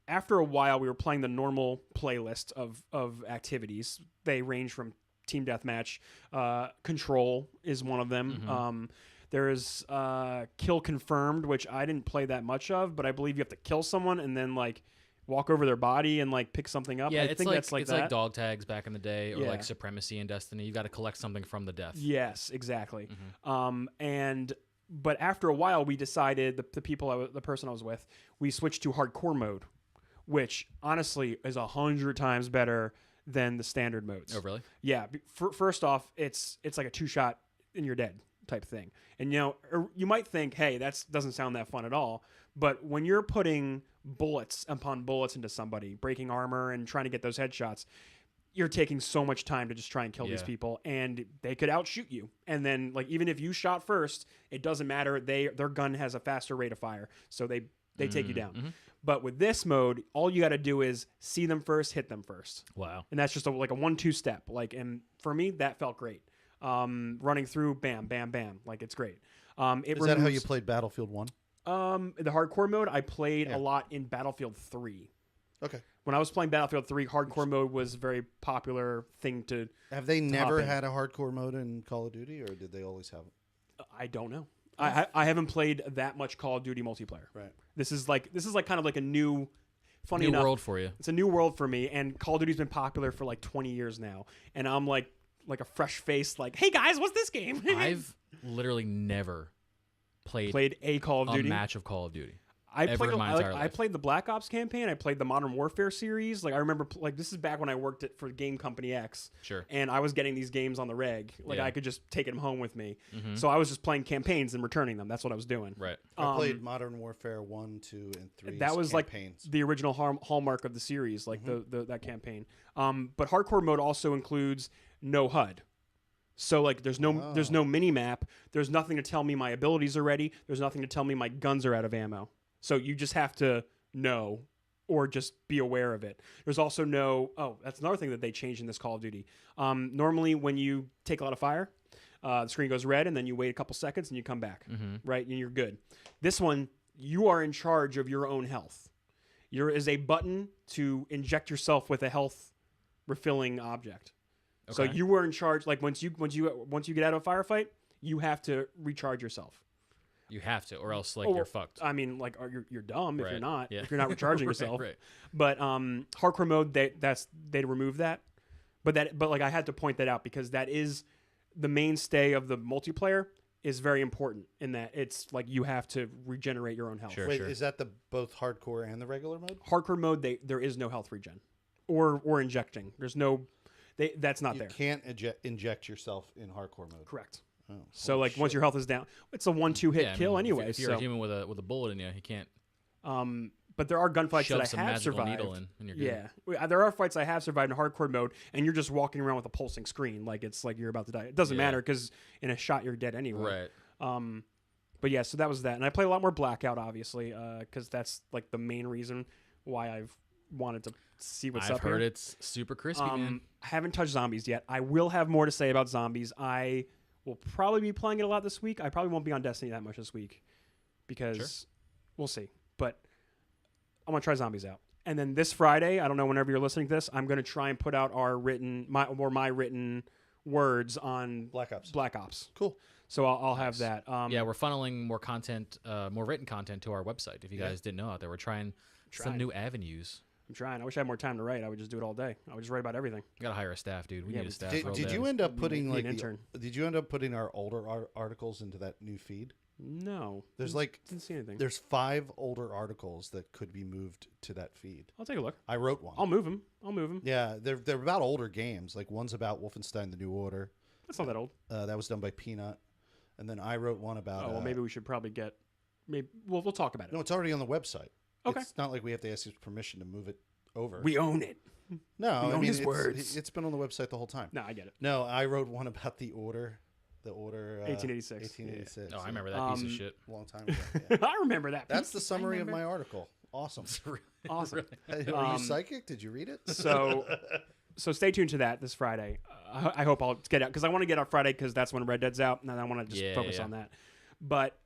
After a while, we were playing the normal playlist of activities. They range from team deathmatch, control is one of them. There is kill confirmed, which I didn't play that much of, but I believe you have to kill someone and then like walk over their body and like pick something up. Yeah, I it's think like that's like it's that. like dog tags back in the day, or Yeah. like Supremacy in Destiny. You got to collect something from the death. Yes, exactly. But after a while, we decided the person I was with, we switched to hardcore mode, which honestly is 100 times better than the standard modes. Oh, really? Yeah. First off, it's like a 2-shot and you're dead type thing. And you might think, hey, that doesn't sound that fun at all. But when you're putting bullets upon bullets into somebody, breaking armor and trying to get those headshots, you're taking so much time to just try and kill these people, and they could outshoot you. And then, like, even if you shot first, it doesn't matter. Their gun has a faster rate of fire, so they take you down. But with this mode, all you got to do is see them first, hit them first, Wow. and that's just like a 1-2 step. Like, and for me, that felt great. Running through, bam, bam, bam, like it's great. Is that how you played Battlefield 1? The hardcore mode I played Yeah. a lot in Battlefield 3. Okay. When I was playing Battlefield 3, hardcore mode was a very popular thing to. Have they never in. had a hardcore mode in Call of Duty, or did they always have it? I don't know. I haven't played that much Call of Duty multiplayer. Right. This is like kind of like a new, funny New enough, world for you. It's a new world for me, and Call of Duty's been popular for like 20 years now, and I'm like a fresh face, like, hey guys, what's this game? I've literally never played a Call of a Duty. match of Call of Duty. I ever played in my entire I life. played the Black Ops campaign. I played the Modern Warfare series. Like I remember, like this is back when I worked for Game Company X. Sure. And I was getting these games on the reg. Like Yeah. I could just take them home with me. So I was just playing campaigns and returning them. That's what I was doing. Right. I played Modern Warfare 1, 2, and 3. That was campaigns. like the original hallmark of the series, like that campaign. But hardcore mode also includes no HUD. So like there's no mini map. There's nothing to tell me my abilities are ready. There's nothing to tell me my guns are out of ammo. So you just have to know or just be aware of it. There's also that's another thing that they changed in this Call of Duty. Normally when you take a lot of fire, the screen goes red and then you wait a couple seconds and you come back, right? And you're good. This one, you are in charge of your own health. There is a button to inject yourself with a health refilling object. So Okay. you were in charge. Like once you get out of a firefight, you have to recharge yourself. You have to, or else like Or- you're fucked. I mean, like you're dumb if Right. you're not. Yeah. If you're not recharging Right, yourself. right. But hardcore mode, they remove that. But like I had to point that out because that is the mainstay of the multiplayer. is very important in that it's like you have to regenerate your own health. Sure. Wait, is that the both hardcore and the regular mode? Hardcore mode, there is no health regen or injecting. There's no, that's not You there. can't inject yourself in hardcore mode. Correct. Oh, So holy like once shit. your health is down, it's a 1-2 hit Yeah, I kill mean, anyway. If you're a human with a bullet in you, you can't But there are gunfights shove that I some have magical survived. needle in, and you're good. Yeah, there are fights I have survived in hardcore mode, and you're just walking around with a pulsing screen, like it's like you're about to die. It doesn't Yeah. matter because in a shot you're dead anyway. Right. But yeah, so that was that, and I play a lot more Blackout, obviously, because that's like the main reason why I've wanted to see what's I've up heard here. it's super crispy, man. I haven't touched zombies yet. I will have more to say about zombies. I will probably be playing it a lot this week. I probably won't be on Destiny that much this week because we'll see. But I'm gonna try zombies out. And then this Friday, I don't know whenever you're listening to this, I'm gonna try and put out my written words on Black Ops. Black Ops. Cool. So I'll have that. Yeah, we're funneling more content, more written content to our website. If you guys didn't know out there, we're trying some new avenues. I'm trying. I wish I had more time to write. I would just do it all day. I would just write about everything. We gotta hire a staff, dude. We Yeah, need a we- staff. Did, real did bad. you end up putting need like an intern. did you end up putting our older articles into that new feed? No. There's like Didn't see anything. there's 5 older articles that could be moved to that feed. I'll take a look. I wrote one. I'll move them. Yeah, they're about older games. Like one's about Wolfenstein: The New Order. That's not that old. That was done by Peanut, and then I wrote one about. Oh, well, maybe we should probably get. Maybe we'll talk about it. No, it's already on the website. Okay. It's not like we have to ask his permission to move it over. We own it. no, we I own mean his words. it's been on the website the whole time. No, I get it. No, I wrote one about the order. The order. 1886. 1886. Oh, I remember that piece of shit. A long time ago. Yeah. I remember that. That's piece. the summary I of remember. my article. Awesome. Awesome. Hey, are you psychic? Did you read it? So stay tuned to that this Friday. I hope I'll get out because I want to get out Friday because that's when Red Dead's out, and I want to just focus on that. But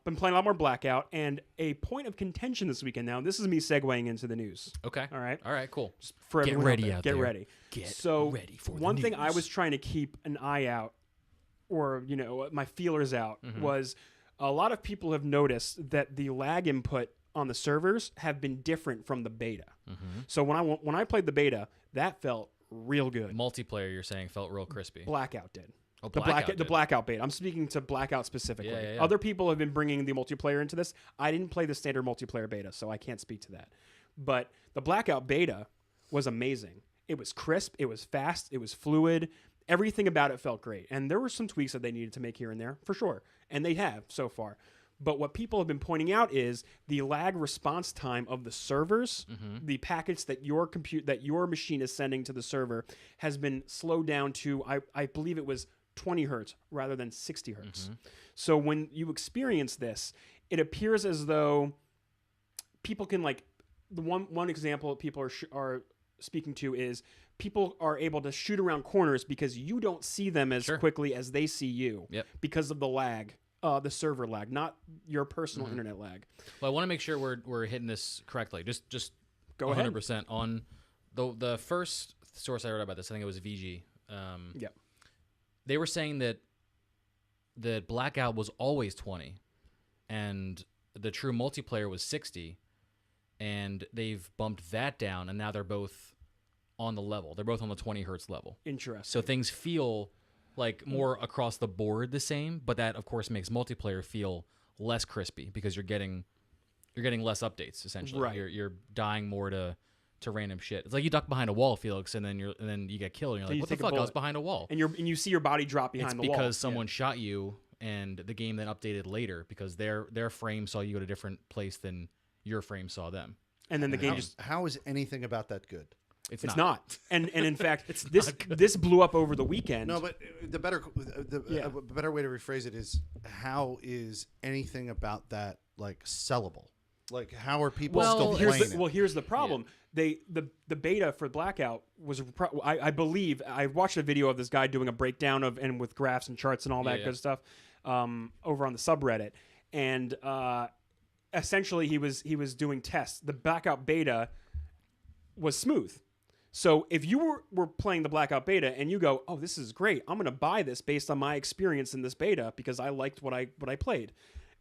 been playing a lot more Blackout, and a point of contention this weekend. Now, this is me segueing into the news. Okay. All right. All right. Cool. Just for Get everyone ready out out there. there. Get ready. Get ready for the one thing I news. was trying to keep an eye out, or my feelers out, was a lot of people have noticed that the lag input on the servers have been different from the beta. So when I played the beta, that felt real good. Multiplayer, you're saying, felt real crispy. Blackout did. Oh, The Blackout the did. Blackout beta. I'm speaking to Blackout specifically. Yeah. Other people have been bringing the multiplayer into this. I didn't play the standard multiplayer beta, so I can't speak to that. But the Blackout beta was amazing. It was crisp. It was fast. It was fluid. Everything about it felt great. And there were some tweaks that they needed to make here and there, for sure. And they have so far. But what people have been pointing out is the lag response time of the servers, the packets that your machine is sending to the server, has been slowed down to I believe it was 20 hertz rather than 60 hertz. So when you experience this, it appears as though people can the one example people are speaking to is people are able to shoot around corners because you don't see them as quickly as they see you because of the lag. The server lag, not your personal internet lag. Well, I want to make sure we're hitting this correctly. Just Go 100% ahead. on the first source I read about this. I think it was VG. Yep. They were saying that the Blackout was always 20, and the true multiplayer was 60, and they've bumped that down, and now they're both on the level. They're both on the 20 hertz level. Interesting. So things feel like more across the board the same, but that of course makes multiplayer feel less crispy because you're getting less updates essentially. Right. You're dying more to random shit. It's like you duck behind a wall, Felix, and then you get killed and you're like, you what the take a fuck? I was bullet. behind a wall. and you see your body drop behind It's the wall. because someone shot you and the game then updated later because their frame saw you at a different place than your frame saw them. And then the game just How is anything about that good? It's not. And in fact, It's not good. this blew up over the weekend. No, but the better way to rephrase it is how is anything about that like sellable? Like how are people still playing it? Here's the problem. The beta for Blackout was I believe I watched a video of this guy doing a breakdown of and with graphs and charts and all that good stuff over on the subreddit, and essentially he was doing tests. The Blackout beta was smooth. So if you were playing the Blackout beta and you go, oh, this is great, I'm going to buy this based on my experience in this beta because I liked what I played.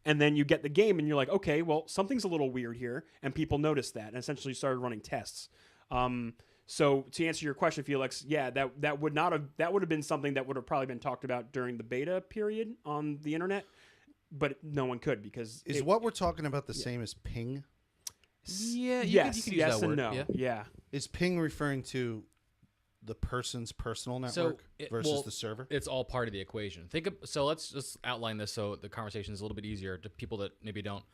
And then you get the game and you're like, okay, well, something's a little weird here. And people noticed that and essentially started running tests. So to answer your question, Felix, yeah, that would have been something that would have probably been talked about during the beta period on the internet, but no one could because Is what we're talking about the same as ping? Yeah, you yes, could use yes that and word. no. Yeah. Is ping referring to the person's personal network versus the server? It's all part of the equation. So let's just outline this so the conversation is a little bit easier to people that maybe don't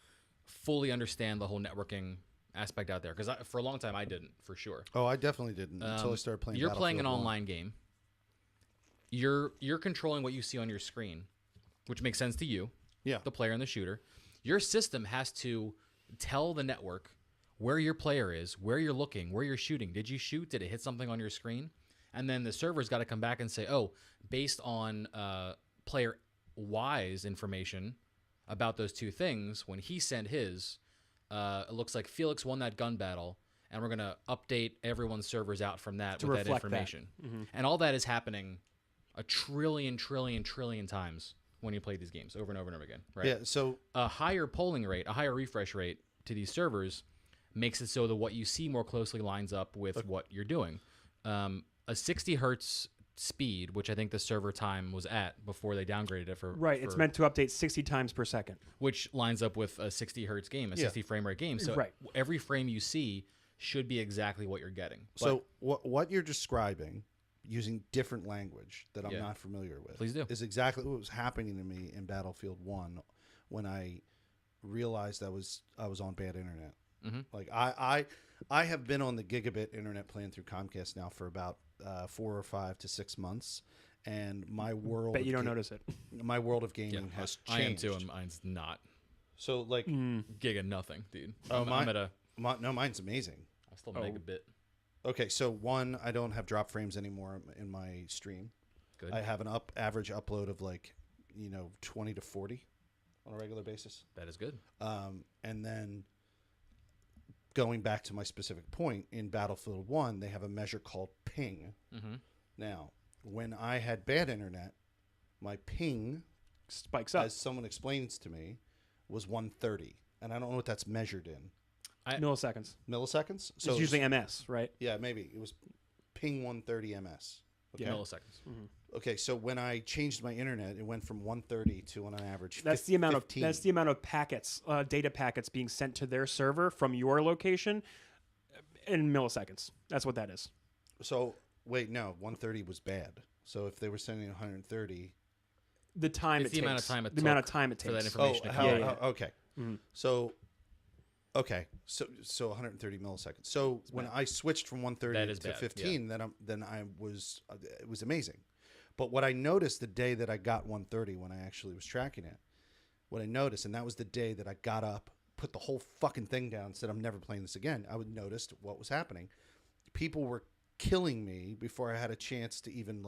fully understand the whole networking aspect out there. Because for a long time I didn't, for sure. Oh, I definitely didn't until I started playing. You're playing an Battlefield 1. online game. You're controlling what you see on your screen, which makes sense to you, Yeah. the player and the shooter. Your system has to tell the network where your player is, where you're looking, where you're shooting. Did you shoot? Did it hit something on your screen? And then the server's got to come back and say, oh, based on player Y's information about those two things, when he sent his, it looks like Felix won that gun battle, and we're going to update everyone's servers out from that To with that reflect information. that. Mm-hmm. And all that is happening a trillion times when you play these games over and over and over again, right? Yeah. So A higher polling rate, a higher refresh rate to these servers makes it so that what you see more closely lines up with what you're doing. A 60 hertz speed, which I think the server time was at before they downgraded it for Right. It's meant to update 60 times per second. which lines up with a 60 hertz game, a 60 frame rate game. So Right. every frame you see should be exactly what you're getting. so what you're describing using different language that I'm Yeah. not familiar with Please do. is exactly what was happening to me in Battlefield 1 when I realized I was on bad internet. Mm-hmm. Like I have been on the gigabit internet plan through Comcast now for about 4 or 5 to 6 months, and my world Bet you don't notice it. my world of gaming has changed. I am too, and mine's not. So like Giga nothing, dude. Oh, I'm at a no, mine's amazing. I still megabit. Okay, so one, I don't have drop frames anymore in my stream. Good. I have an average upload of 20 to 40 on a regular basis. That is good. And then going back to my specific point, in Battlefield 1, they have a measure called ping. Mm-hmm. Now, when I had bad internet, my ping, Spikes up. as someone explains to me, was 130. And I don't know what that's measured in. Milliseconds. Milliseconds? It's usually MS, right? Yeah, maybe. It was ping 130 ms. Okay. Yeah, milliseconds. Okay, so when I changed my internet, it went from 130 to on average 15. That's the amount of packets, data packets being sent to their server from your location in milliseconds. That's what that is. So wait, no, 130 was bad. So if they were sending 130, The time It's it the takes. amount of time it the amount of took time it for that takes. information to come yeah, in. yeah. okay. So okay, so 130 milliseconds. So when I switched from 130 That is to bad, 15, then I was it was amazing. But what I noticed the day that I got 130, when I actually was tracking it, what I noticed, and that was the day that I got up, put the whole fucking thing down, and said I'm never playing this again. I would notice what was happening. People were killing me before I had a chance to even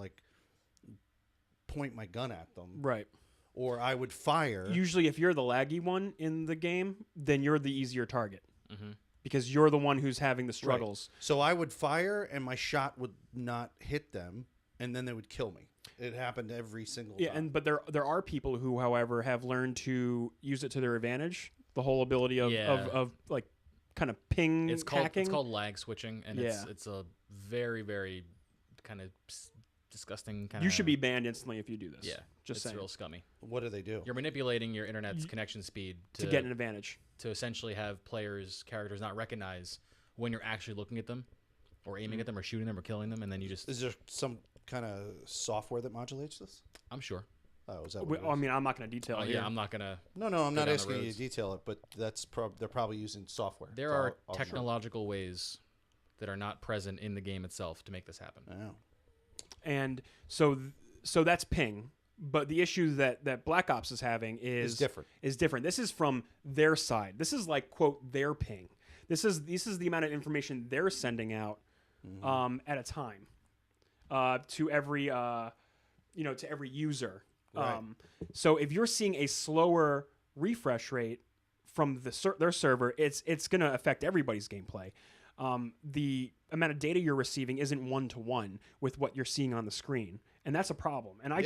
point my gun at them, Right. or I would fire. Usually, if you're the laggy one in the game, then you're the easier target Mm-hmm. because you're the one who's having the struggles. So I would fire, and my shot would not hit them, and then they would kill me. It happened every single Yeah, time. but there are people who, however, have learned to use it to their advantage. The whole ability of like kind of ping hacking. It's called lag switching, and Yeah. it's a very, very kind of disgusting kind of. You should be banned instantly if you do this. Yeah, just it's saying. real scummy. What do they do? You're manipulating your internet's connection speed to get an advantage. to essentially have characters not recognize when you're actually looking at them, or aiming at them, or shooting them, or killing them, and then you just. Is there some kind of software that modulates this? I'm sure. Oh, is that what it I is? mean, I'm not going to detail it here. Yeah, I'm not gonna. No, I'm go not down the asking you to roads. detail it, but that's they're probably using software. There So are I'll technological ways that are not present in the game itself to make this happen. Oh. And so that's ping. But the issue that Black Ops is having It's different. Is different. This is from their side. This is like, quote, their ping. This is the amount of information they're sending out at a time to every to every user. Right. So if you're seeing a slower refresh rate from their server, it's going to affect everybody's gameplay. The amount of data you're receiving isn't one-to-one with what you're seeing on the screen, and that's a problem. And I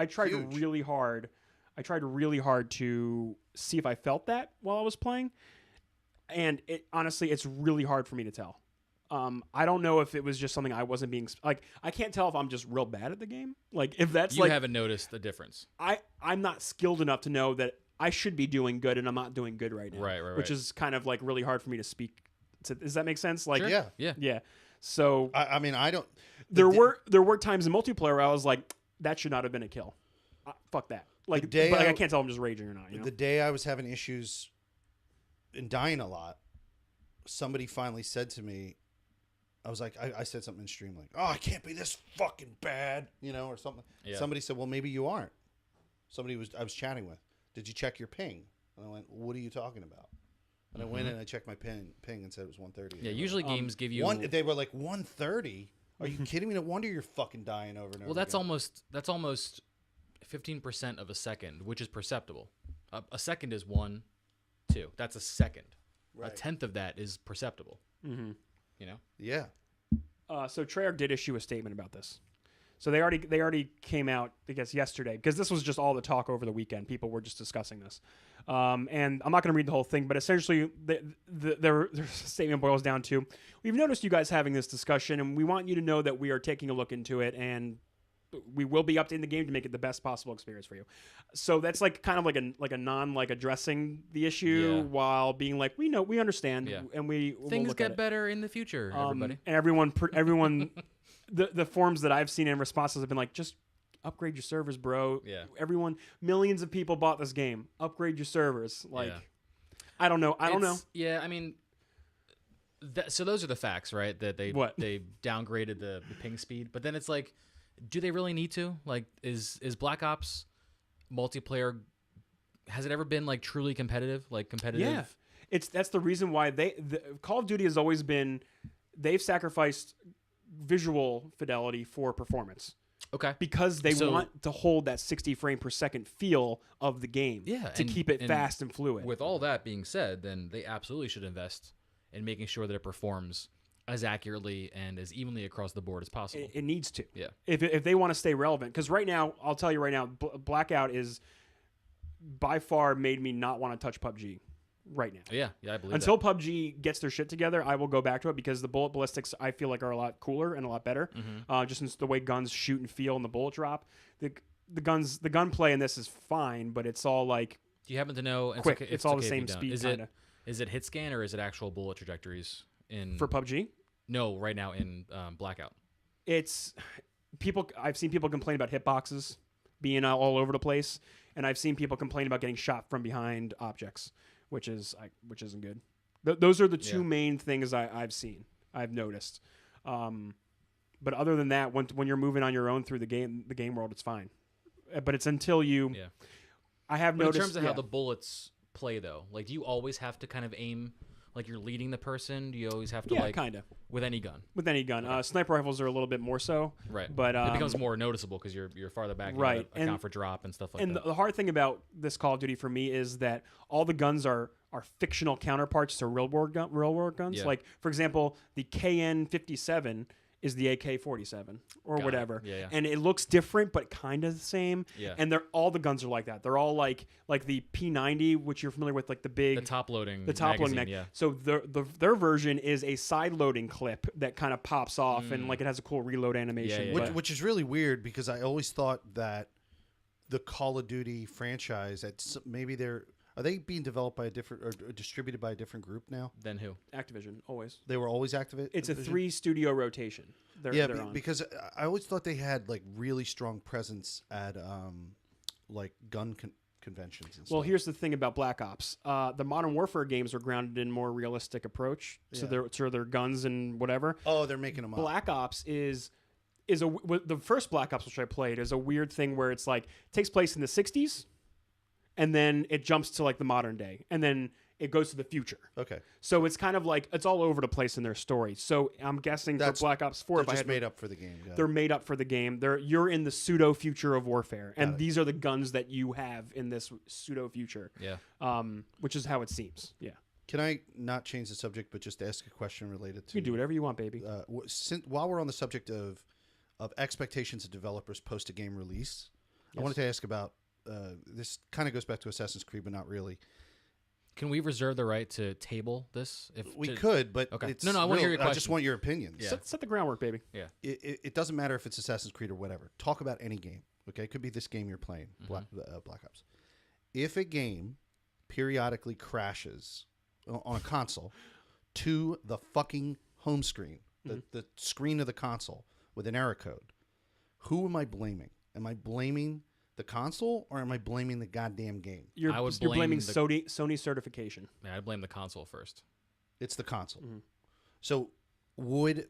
tried huge. really hard. I tried really hard to see if I felt that while I was playing, and honestly, it's really hard for me to tell. I don't know if it was just something I wasn't being like. I can't tell if I'm just real bad at the game. Like if that's You like haven't noticed the difference. I'm not skilled enough to know that I should be doing good and I'm not doing good right now. Right. Which is kind of like really hard for me to speak. Does that make sense? Like Sure. Yeah. Yeah. So I mean, I don't. there were times in multiplayer where I was like, that should not have been a kill. Fuck that. Like, day but like, I- I can't tell I'm just raging or not. You know? The day I was having issues and dying a lot, somebody finally said to me, I was like, I said something in stream like, "Oh, I can't be this fucking bad," or something. Yeah. Somebody said, "Well, maybe you aren't." I was chatting with. Did you check your ping? And I went, "What are you talking about?" And I went in and I checked my ping and said it was 130. Yeah. Usually games give you They were like 130. Are you kidding me? No wonder you're fucking dying over and over. Well, that's again. almost 15% of a second, which is perceptible. A second is 1, 2. That's a second. Right. A tenth of that is perceptible. Mm-hmm. You know. Yeah. So Treyarch did issue a statement about this. So they already came out, I guess, yesterday, because this was just all the talk over the weekend. People were just discussing this, and I'm not going to read the whole thing, but essentially their statement boils down to: we've noticed you guys having this discussion, and we want you to know that we are taking a look into it, and we will be updating the game to make it the best possible experience for you. So that's like kind of like a non like addressing the issue Yeah. while being like, we know, we understand, Yeah. and we'll Things look at get it. better in the future, everybody. And everyone, the forums that I've seen in responses have been like, just upgrade your servers, bro. Yeah. Everyone, millions of people bought this game. Upgrade your servers. Like, Yeah. I don't know. Yeah, I mean, so those are the facts, right? That they downgraded the ping speed, but then it's like, do they really need to? Like, is Black Ops multiplayer? Has it ever been like truly competitive? Like competitive? Yeah. That's the reason why Call of Duty has always been, they've sacrificed visual fidelity for performance. Okay. Because they want to hold that 60 frame per second feel of the game. Yeah, to keep it fast and fluid. With all that being said, then they absolutely should invest in making sure that it performs as accurately and as evenly across the board as possible. It needs to. Yeah. If they want to stay relevant. Because right now, I'll tell you right now, Blackout is by far made me not want to touch PUBG right now. Yeah, I believe Until PUBG gets their shit together, I will go back to it because the bullet ballistics I feel like are a lot cooler and a lot better. Just in the way guns shoot and feel and the bullet drop. The gunplay in this is fine, but it's all like Do you happen to know? quick. It's all the okay if you same don't. speed. Is it hit scan or is it actual bullet trajectories in For PUBG, No, right now in Blackout. it's people. I've seen people complain about hitboxes being all over the place, and I've seen people complain about getting shot from behind objects, which isn't good. Those are the two main things I've seen. I've noticed. But other than that, when you're moving on your own through the game world, it's fine. But it's until you. Yeah. I have But noticed. in terms of how the bullets play, though, like, do you always have to kind of aim like you're leading the person? Do you always have to like kind of with any gun? with any gun. Sniper rifles are a little bit more so. Right. But it becomes more noticeable because you're farther back. You Right. gotta account for drop and stuff like And that. the hard thing about this Call of Duty for me is that all the guns are fictional counterparts to real world guns. Yeah. Like, for example, the KN-57 is the AK-47 or Got it. whatever. Yeah. And it looks different, but kind of the same. Yeah. And all the guns are like that. They're all like the P90, which you're familiar with, like the big... The top loading. The top loading magazine, yeah. So their version is a side loading clip that kind of pops off and like it has a cool reload animation. Yeah, but- Which is really weird because I always thought that the Call of Duty franchise, maybe are they being developed by a different or distributed by a different group now? Then who? Activision, always. They were always Activision. It's a 3-studio rotation. They're on. Because I always thought they had like really strong presence at like gun conventions and stuff. Well, here's the thing about Black Ops. The Modern Warfare games are grounded in more realistic approach to their guns and whatever. Oh, they're making them up. Black Ops is the first Black Ops which I played is a weird thing where it's like takes place in the 60s and then it jumps to like the modern day and then it goes to the future. Okay. So it's kind of like it's all over the place in their story. So I'm guessing for Black Ops 4 They're if I just had made up for the game. they're made up for the game. You're in the pseudo future of warfare, and these are the guns that you have in this pseudo future. Yeah. Which is how it seems. Yeah, Can I not change the subject, but just ask a question related to? you can do whatever you want, baby. While we're on the subject of expectations of developers post a game release, I wanted to ask about this. Kind of goes back to Assassin's Creed, but not really. Can we reserve the right to table this? If We to- could, but Okay. it's No, I wanna hear your I just question. want your opinions. Yeah. Set the groundwork, baby. Yeah. It doesn't matter if it's Assassin's Creed or whatever. Talk about any game. Okay, it could be this game you're playing, Black Ops. If a game periodically crashes on a console to the fucking home screen, the screen of the console with an error code, who am I blaming? Am I blaming the console or am I blaming the goddamn game? You're I would blaming blame the- Sony certification. Yeah, I'd blame the console first. It's the console. So would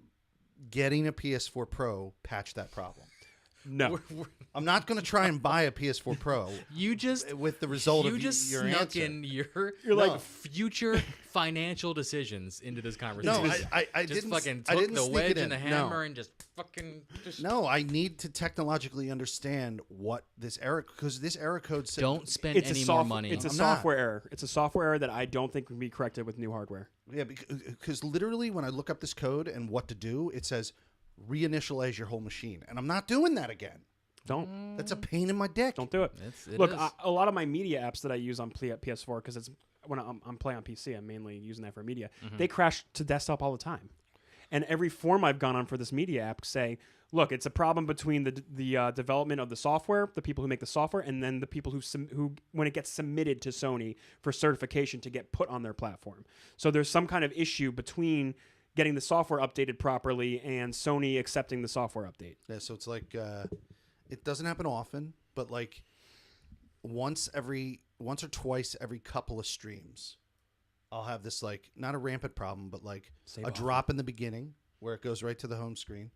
getting a PS4 Pro patch that problem? No. I'm not going to try and buy a PS4 Pro You just with the result you of just your snuck answer. in your You're like- future financial decisions into this conversation. No, I just didn't. fucking I took didn't the sneak wedge it in. and the hammer and just fucking just No, I need to technologically understand what this error, because this error code said don't spend It's any a more money. It's a I'm not. software error. It's a software error that I don't think can be corrected with new hardware. Yeah, because literally when I look up this code and what to do, it says reinitialize your whole machine, and I'm not doing that again. Don't That's a pain in my dick. don't do it. It Look, is. a lot of my media apps that I use on PS4 because it's when I'm playing on PC, I'm mainly using that for media. They crash to desktop all the time, and every form I've gone on for this media app say, look, it's a problem between the development of the software, the people who make the software, and then the people who when it gets submitted to Sony for certification to get put on their platform. So there's some kind of issue between getting the software updated properly and Sony accepting the software update. Yeah, so it's like it doesn't happen often, but like once or twice every couple of streams, I'll have this like not a rampant problem, but like Save a off. drop in the beginning where it goes right to the home screen,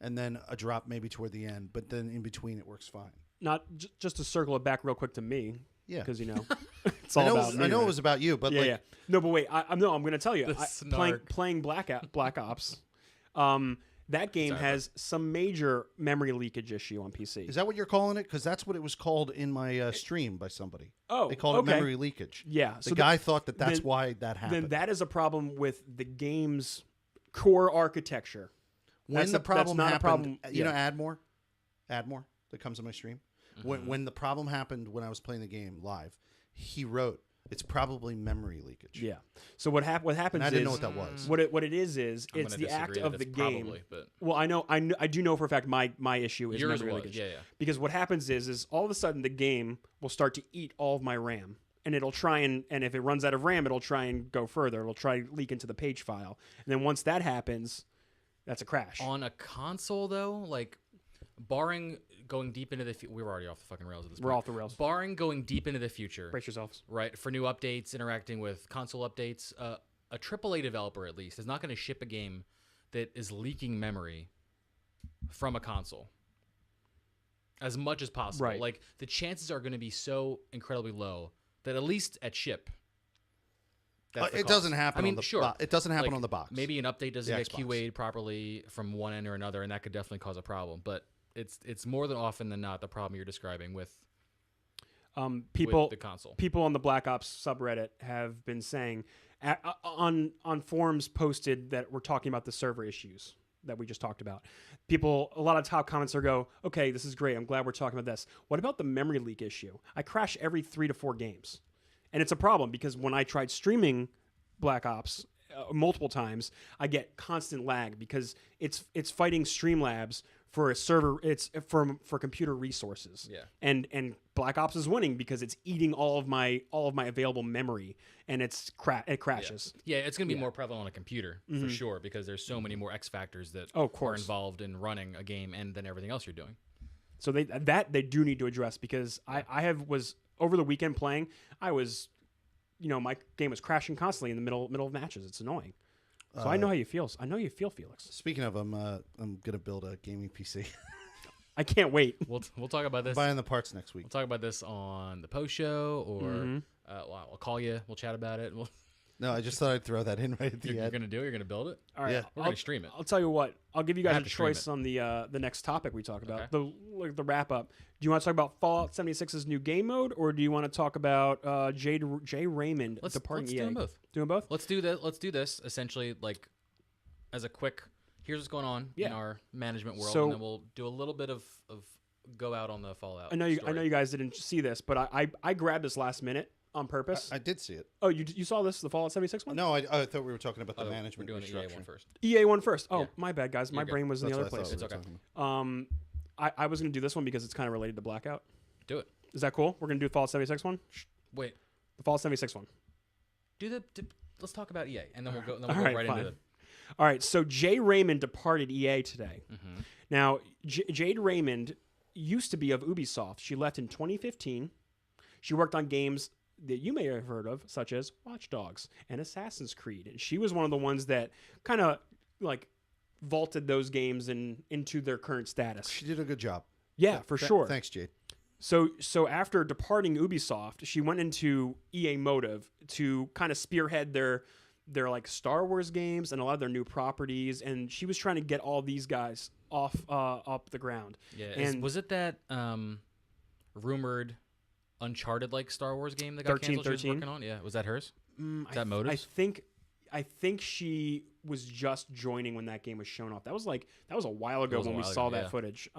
and then a drop maybe toward the end, but then in between it works fine. Not just to circle it back real quick to me, Yeah, because it's all about me. I know right? it was about you, but Yeah, like yeah. No, but wait. I'm going to tell you. The Playing snark. Black Ops, that game Sorry, has some major memory leakage issue on PC. is that what you're calling it? Because that's what it was called in my stream by somebody. Oh, They called okay. it memory leakage. Yeah. The so guy thought that that's then- why that happened. then that is a problem with the game's core architecture. when that's the a- that's problem not a happened, problem- you know, yeah. Admore that comes on my stream. When the problem happened when I was playing the game live, he wrote, "It's probably memory leakage." Yeah. So what happens and I is didn't know what that was. what it is I'm it's gonna the act disagree of that the it's game. probably, but Well, I do know for a fact my issue is yours memory was, leakage. yeah, yeah. Because what happens is all of a sudden the game will start to eat all of my RAM. And it'll try and if it runs out of RAM, it'll try and go further. It'll try to leak into the page file. And then once that happens, that's a crash. On a console though, like barring going deep into the we were already off the fucking rails at this point. We're off the rails. Barring going deep into the future, Brace yourselves. right? For new updates, interacting with console updates, a AAA developer at least is not going to ship a game that is leaking memory from a console as much as possible. Right. Like the chances are going to be so incredibly low that at least at ship, that's the It cost. doesn't happen. I mean, on the sure, it doesn't happen like, on the box. maybe an update doesn't The get Xbox. QA'd properly from one end or another, and that could definitely cause a problem. But it's more than often than not the problem you're describing with People the console. people on the Black Ops subreddit have been saying on forums posted that we're talking about the server issues that we just talked about. People, a lot of top comments are go, okay, this is great. I'm glad we're talking about this. What about the memory leak issue? I crash every 3 to 4 games. And it's a problem because when I tried streaming Black Ops multiple times, I get constant lag because it's fighting Streamlabs for a server. It's for computer resources. Yeah. And Black Ops is winning because it's eating all of my available memory, and it crashes. Yeah, it's going to be Yeah. more prevalent on a computer for sure because there's so many more X factors that Oh, of are course. involved in running a game and then everything else you're doing. So they do need to address because I was over the weekend playing. I was, my game was crashing constantly in the middle of matches. It's annoying. So I know how you feel. I know you feel, Felix. Speaking of, I'm gonna build a gaming PC. I can't wait. We'll talk about this. Buying the parts next week. We'll talk about this on the post show, or Mm-hmm. I'll call you. We'll chat about it. No, I just thought I'd throw that in right at the You're end. going to do it. You're going to build it. All right, Yeah. We're going to stream it. I'll tell you what. I'll give you guys have a to stream choice on the next topic we talk about. Okay. The wrap up. Do you want to talk about Fallout 76's new game mode, or do you want to talk about Jay Raymond departing let's EA? do them both. Doing both? Let's do that. Let's do this essentially like as a quick. Here's what's going on in our management world, So- and then we'll do a little bit of go out on the Fallout. I know you story. guys didn't see this, but I grabbed this last minute. on purpose. I did see it. Oh, you saw this, the Fallout 76 one? No, I thought we were talking about the We're management doing the EA restructuring. one first. EA one first. Oh, Yeah. my bad, guys. My You're good. brain was in the That's other what I place. thought we It's were okay. talking about. I was going to do this one because it's kind of related to Blackout. Do it. Is that cool? We're going to do the Fallout 76 one? Wait. The Fallout 76 one. Let's talk about EA, and then we'll go. Then All we'll go right, right fine. into it. All right, so Jay Raymond departed EA today. Mm-hmm. Now, Jade Raymond used to be of Ubisoft. She left in 2015. She worked on games that you may have heard of, such as Watch Dogs and Assassin's Creed. And she was one of the ones that kind of like vaulted those games into their current status. She did a good job. Yeah, for sure. Thanks, Jade. So after departing Ubisoft, she went into EA Motive to kind of spearhead their like Star Wars games and a lot of their new properties, and she was trying to get all these guys up the ground. Yeah. And Was it that rumored Uncharted like Star Wars game that got 13, canceled? She was 13? working on. Yeah. Was that hers? Is that I Motives? think she was just joining when that game was shown off. That was a while ago was a when we while saw ago, that yeah. footage.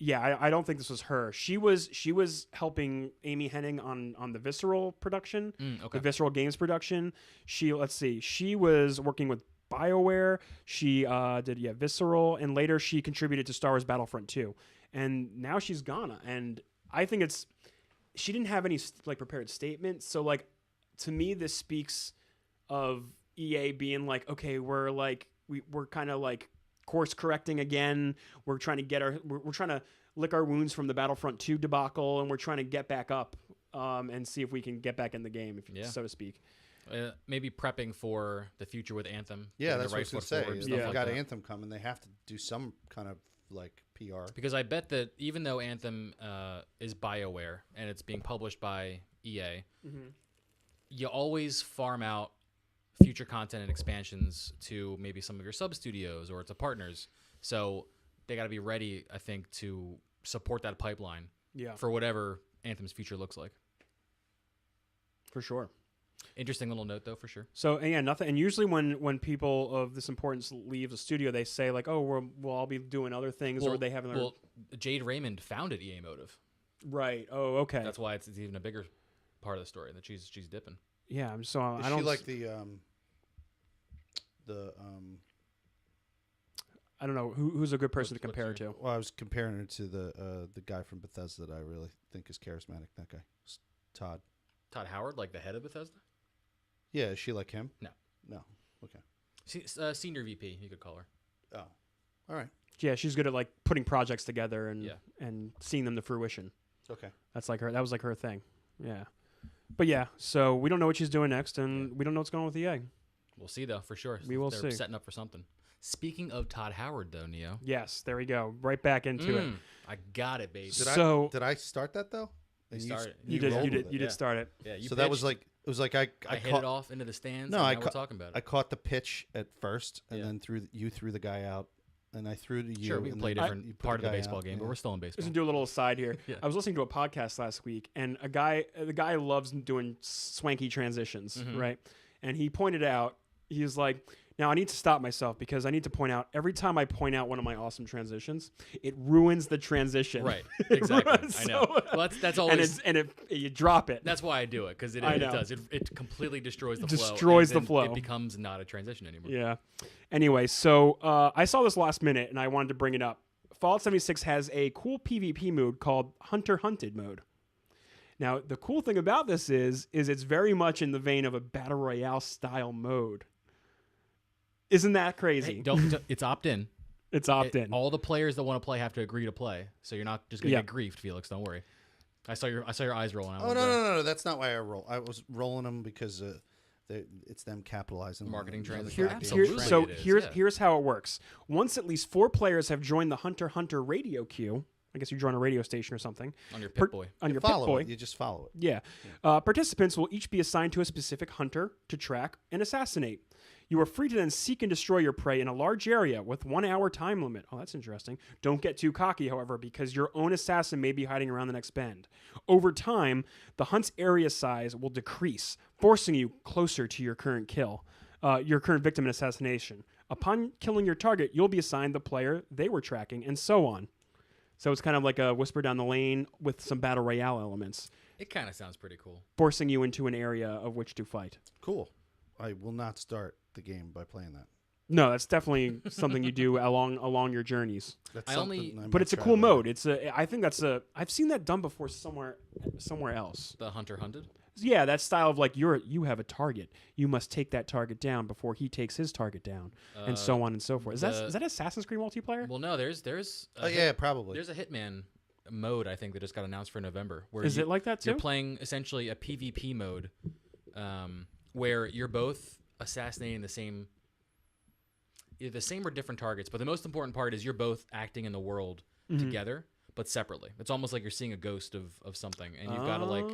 Yeah, I don't think this was her. She was helping Amy Hennig on the Visceral production, Okay. the Visceral Games production. She was working with BioWare. She did Visceral, and later she contributed to Star Wars Battlefront 2. And now she's gone. And I think she didn't have any like prepared statements. So like to me, this speaks of EA being like, okay, we're kind of like course correcting again. We're trying to we're trying to lick our wounds from the Battlefront 2 debacle, and we're trying to get back up and see if we can get back in the game, so to speak. Maybe prepping for the future with Anthem. Yeah, getting that's the what I was going right to say. foot forward, If stuff they like got that. Anthem coming, they have to do some kind of like PR. Because I bet that even though Anthem is BioWare and it's being published by EA, you always farm out future content and expansions to maybe some of your sub studios or to partners. So they got to be ready, I think, to support that pipeline for whatever Anthem's future looks like. For sure. Interesting little note, though, for sure. So and yeah, nothing. And usually when people of this importance leave the studio, they say like, "Oh, we'll all be doing other things," or they have another. Well, Jade Raymond founded EA Motive. Right. Oh, okay. That's why it's even a bigger part of the story that she's dipping. Yeah. So Is I don't she like I don't know who's a good person to What's compare her your- to. Well, I was comparing her to the guy from Bethesda that I really think is charismatic. That guy, Todd. Todd Howard, like the head of Bethesda? Yeah, is she like him? No. No. Okay. Senior VP, you could call her. Oh, all right. Yeah, she's good at like putting projects together and Yeah. and seeing them to fruition. Okay. That's like her. That was like her thing. Yeah. But yeah, so we don't know what she's doing next, and we don't know what's going on with EA. We'll see, though, for sure. We will They're see. setting up for something. Speaking of Todd Howard, though, Neo. Yes, there we go. Right back into it. I got it, baby. Did I start that though? And started. You rolled did. with You it. did start it. Yeah, you So that pitched. was like it was like I I hit caught, it off into the stands. No, and I now we're caught- talking about I it. caught the pitch at first, and Yeah. then you threw the guy out, and I threw to you. Sure, we can and play a then different you put part of the guy baseball out, game, yeah. but we're still in Just baseball. to do a little aside here. Yeah. I was listening to a podcast last week, and the guy loves doing swanky transitions, Mhm. right? And he pointed out, he was like, now I need to stop myself because I need to point out every time I point out one of my awesome transitions, it ruins the transition. Right, It exactly. ruins I know. so- Well, that's and always. you drop it. That's why I do it, because it I know. does. It completely destroys the flow. Destroys and the then flow. It becomes not a transition anymore. Yeah. Anyway, so I saw this last minute, and I wanted to bring it up. Fallout 76 has a cool PvP mode called Hunter Hunted mode. Now, the cool thing about this is it's very much in the vein of a Battle Royale style mode. Isn't that crazy? Hey, don't. It's opt-in. It's opt-in. All the players that want to play have to agree to play, so you're not just gonna Yeah. get griefed, Felix. Don't worry. I saw your eyes rolling. Oh no! That's not why I roll. I was rolling them because it's them capitalizing on Marketing the trends. Here- idea. Absolutely. so it is, here's yeah. here's how it works. Once at least 4 players have joined the Hunter Hunter radio queue, I guess you join a radio station or something, On your per- Pip Boy. on You your follow Pip-Boy. it. You just follow it. Yeah. Participants will each be assigned to a specific hunter to track and assassinate. You are free to then seek and destroy your prey in a large area with 1 hour time limit. Oh, that's interesting. Don't get too cocky, however, because your own assassin may be hiding around the next bend. Over time, the hunt's area size will decrease, forcing you closer to your current kill, your current victim in assassination. Upon killing your target, you'll be assigned the player they were tracking, and so on. So it's kind of like a whisper down the lane with some battle royale elements. It kind of sounds pretty cool. forcing you into an area of which to fight. Cool. I will not start the game by playing that. No, that's definitely something you do along your journeys. That's I only- something I But might it's a try cool later. mode. I think I've seen that done before somewhere else. The Hunter Hunted. Yeah, that style of like you have a target. You must take that target down before he takes his target down, and so on and so forth. Is that Assassin's Creed multiplayer? Well, no, there's Oh yeah, probably. there's a Hitman mode I think that just got announced for November. Where Is it like that too? You're playing essentially a PvP mode, where you're both assassinating either the same or different targets. But the most important part is you're both acting in the world Mm-hmm. together, but separately. It's almost like you're seeing a ghost of something, and you've got to like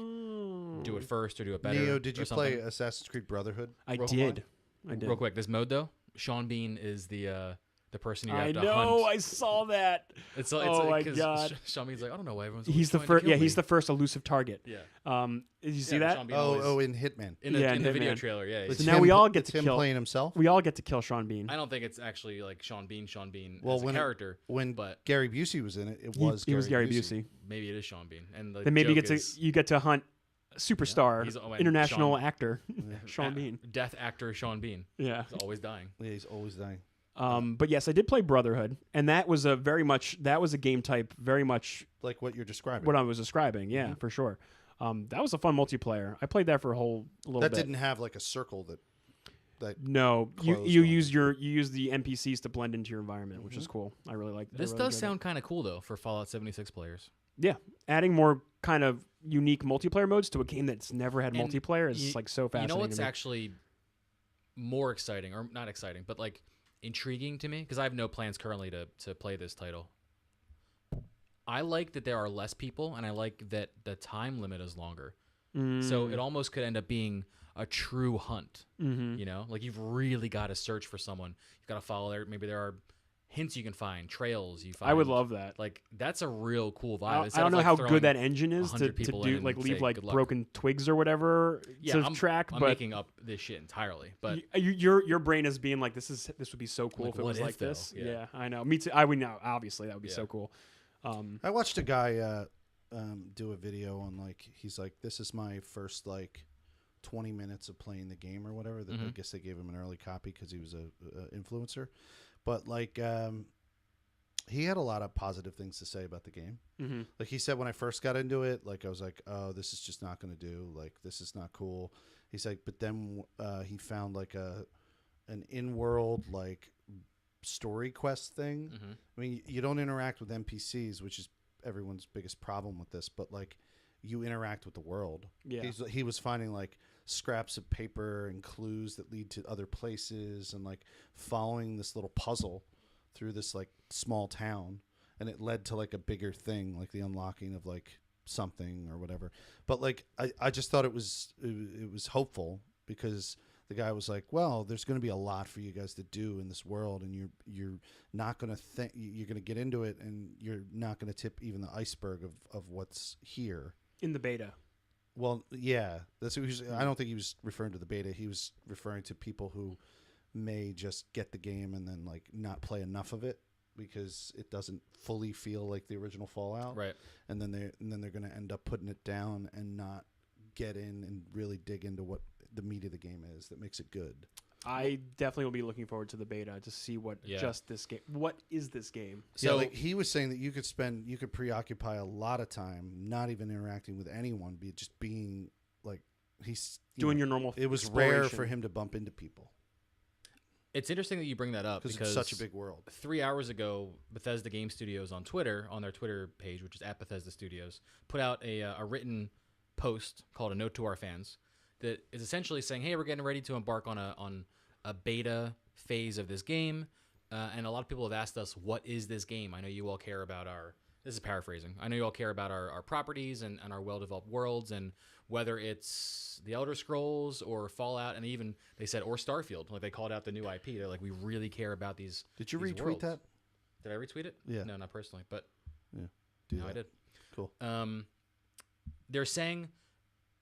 do it first or do it better. Neo, did or you something. play Assassin's Creed Brotherhood? I Rogue did. One? I did. Real quick, this mode though, Sean Bean is the person you have I to know. hunt. I saw that. It's Oh my 'cause God. Sean Bean's like, I don't know why everyone's. He's the first. first. Yeah, he's the first elusive target. Yeah. Did you see Yeah, that? Sean Bean always- Oh, in Hitman. in the, Yeah, in the Hitman. video trailer. Yeah. It's now we all get it's to him kill- playing himself. We all get to kill Sean Bean. I don't think it's actually like Sean Bean Well, as a when character, when but Gary Busey was in it, it He was Gary Busey. maybe it is Sean Bean. And the Then maybe joke you get to hunt superstar, he's- oh, and international Sean- actor Sean Bean. death actor Sean Bean. Yeah. He's always dying. Yeah, he's always dying. But yes, I did play Brotherhood, and that was a game type very much Like what you're describing. what I was describing. Yeah, for sure. That was a fun multiplayer. I played that for a little that bit. didn't have like a circle that No, you closed you on. use the NPCs to blend into your environment, which is cool. I really like that. This does sound kind of cool though for Fallout 76 players. Yeah, adding more kind of unique multiplayer modes to a game that's never had And multiplayer is you- like so You fascinating. know what's to me. actually more exciting, or not exciting, but like intriguing to me, because I have no plans currently to play this title. I like that there are less people, and I like that the time limit is longer. So it almost could end up being a true hunt. Mm-hmm. You know, like you've really got to search for someone. You've got to follow there. Maybe there are hints you can find, trails you find. I would love that. Like that's a real cool vibe. I Instead don't of, know like, how throwing good that engine is to 100 people do in like and leave say, like "Good luck." broken twigs or whatever Yeah, to track, I'm but making up this shit entirely. But your brain is being like this would be so cool Like, if it what was if, like though? this. Yeah. Yeah, I know. Me too. I would know. Obviously, that would be Yeah. so cool. I watched a guy do a video on like he's like, this is my first like 20 minutes of playing the game or whatever. That I guess they gave him an early copy because he was a influencer, but like he had a lot of positive things to say about the game. Mm-hmm. Like he said, when I first got into it, like I was like, oh, this is just not going to do. Like this is not cool. He's like, but then he found like an in-world like story quest thing. I mean, you don't interact with NPCs, which is everyone's biggest problem with this, but like you interact with the world. Yeah. He was finding like scraps of paper and clues that lead to other places, and like following this little puzzle through this like small town, and it led to like a bigger thing, like the unlocking of like something or whatever. But like I just thought it was hopeful, because the guy was like, well, there's going to be a lot for you guys to do in this world, and you're not going to think, you're going to get into it, and you're not going to tip even the iceberg of what's here In the beta. Well, yeah, that's what he was, I don't think he was referring to the beta. He was referring to people who may just get the game and then like not play enough of it because it doesn't fully feel like the original Fallout. right. And then they're going to end up putting it down and not get in and really dig into what the meat of the game is that makes it good. I definitely will be looking forward to the beta to see what this game. What is this game? So So- like he was saying that you could preoccupy a lot of time not even interacting with anyone, just being like he's Doing your normal. It was rare exploration. for him to bump into people It's interesting that you bring that up because because it's such a big world. 3 hours ago, Bethesda Game Studios on Twitter, on their Twitter page, which is at Bethesda Studios, put out a written post called "A Note to Our Fans" that is essentially saying, "Hey, we're getting ready to embark on a beta phase of this game, and a lot of people have asked us, what is this game? I know you all care about our." This is paraphrasing. I know you all care about our properties and our well-developed worlds, and whether it's the Elder Scrolls or Fallout, and even they said or Starfield, like they called out the new IP. They're like, we really care about these. Did you these retweet worlds. that? Did I retweet it? Yeah. No, not personally, but Do no, that. I did. Cool. They're saying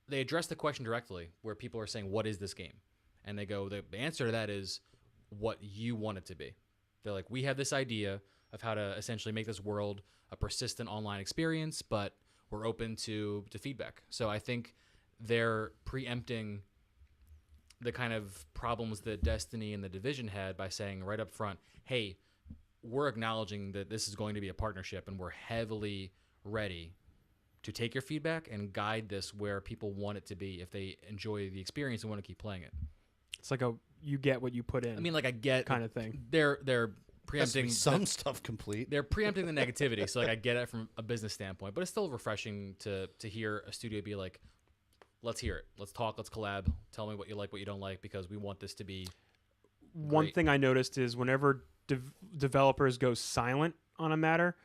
they address the question directly, where people are saying, "What is this game?" And they go, the answer to that is what you want it to be. They're like, we have this idea of how to essentially make this world a persistent online experience, but we're open to feedback. So I think they're preempting the kind of problems that Destiny and the Division had by saying right up front, hey, we're acknowledging that this is going to be a partnership and we're heavily ready to take your feedback and guide this where people want it to be if they enjoy the experience and want to keep playing it. It's like you get what you put in. I mean, like I get kind of thing. They're Has to preempting be some stuff complete. They're preempting the negativity. So like I get it from a business standpoint, but it's still refreshing to hear a studio be like, let's hear it. Let's talk. Let's collab. Tell me what you like, what you don't like, because we want this to be One great. thing I noticed is whenever developers go silent on a matter,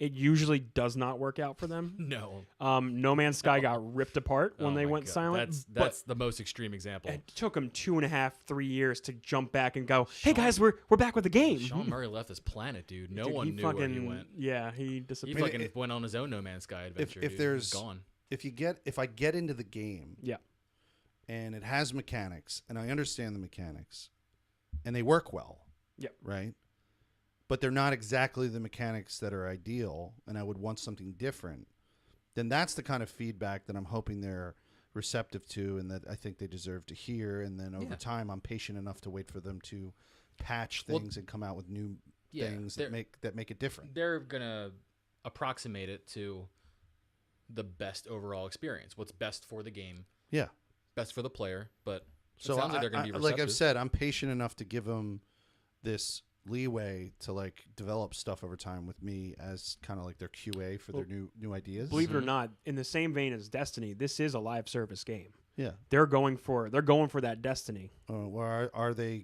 it usually does not work out for them. No. No Man's Sky got ripped apart when Oh they my went God. silent. That's the most extreme example. It took them 2.5, 3 years to jump back and go, hey guys, we're back with the game. Sean Murray left this planet, dude. No Dude, one he knew fucking, where he went. Yeah, he He disappeared. fucking went on his own No Man's Sky adventure. if dude. there's He's gone. if I get into the game, Yeah. and it has mechanics, and I understand the mechanics, and they work well, Yep. right? But they're not exactly the mechanics that are ideal, and I would want something different, then that's the kind of feedback that I'm hoping they're receptive to and that I think they deserve to hear. And then over time, I'm patient enough to wait for them to patch things and come out with new things that make it different. They're gonna approximate it to the best overall experience. What's best for the game, Yeah. best for the player. But it So sounds like they're gonna be like receptive. I've said, I'm patient enough to give them this leeway to like develop stuff over time with me as kind of like their QA for their new ideas. Believe it or not, in the same vein as Destiny, this is a live service game. Yeah. They're going for that Destiny. Well, are they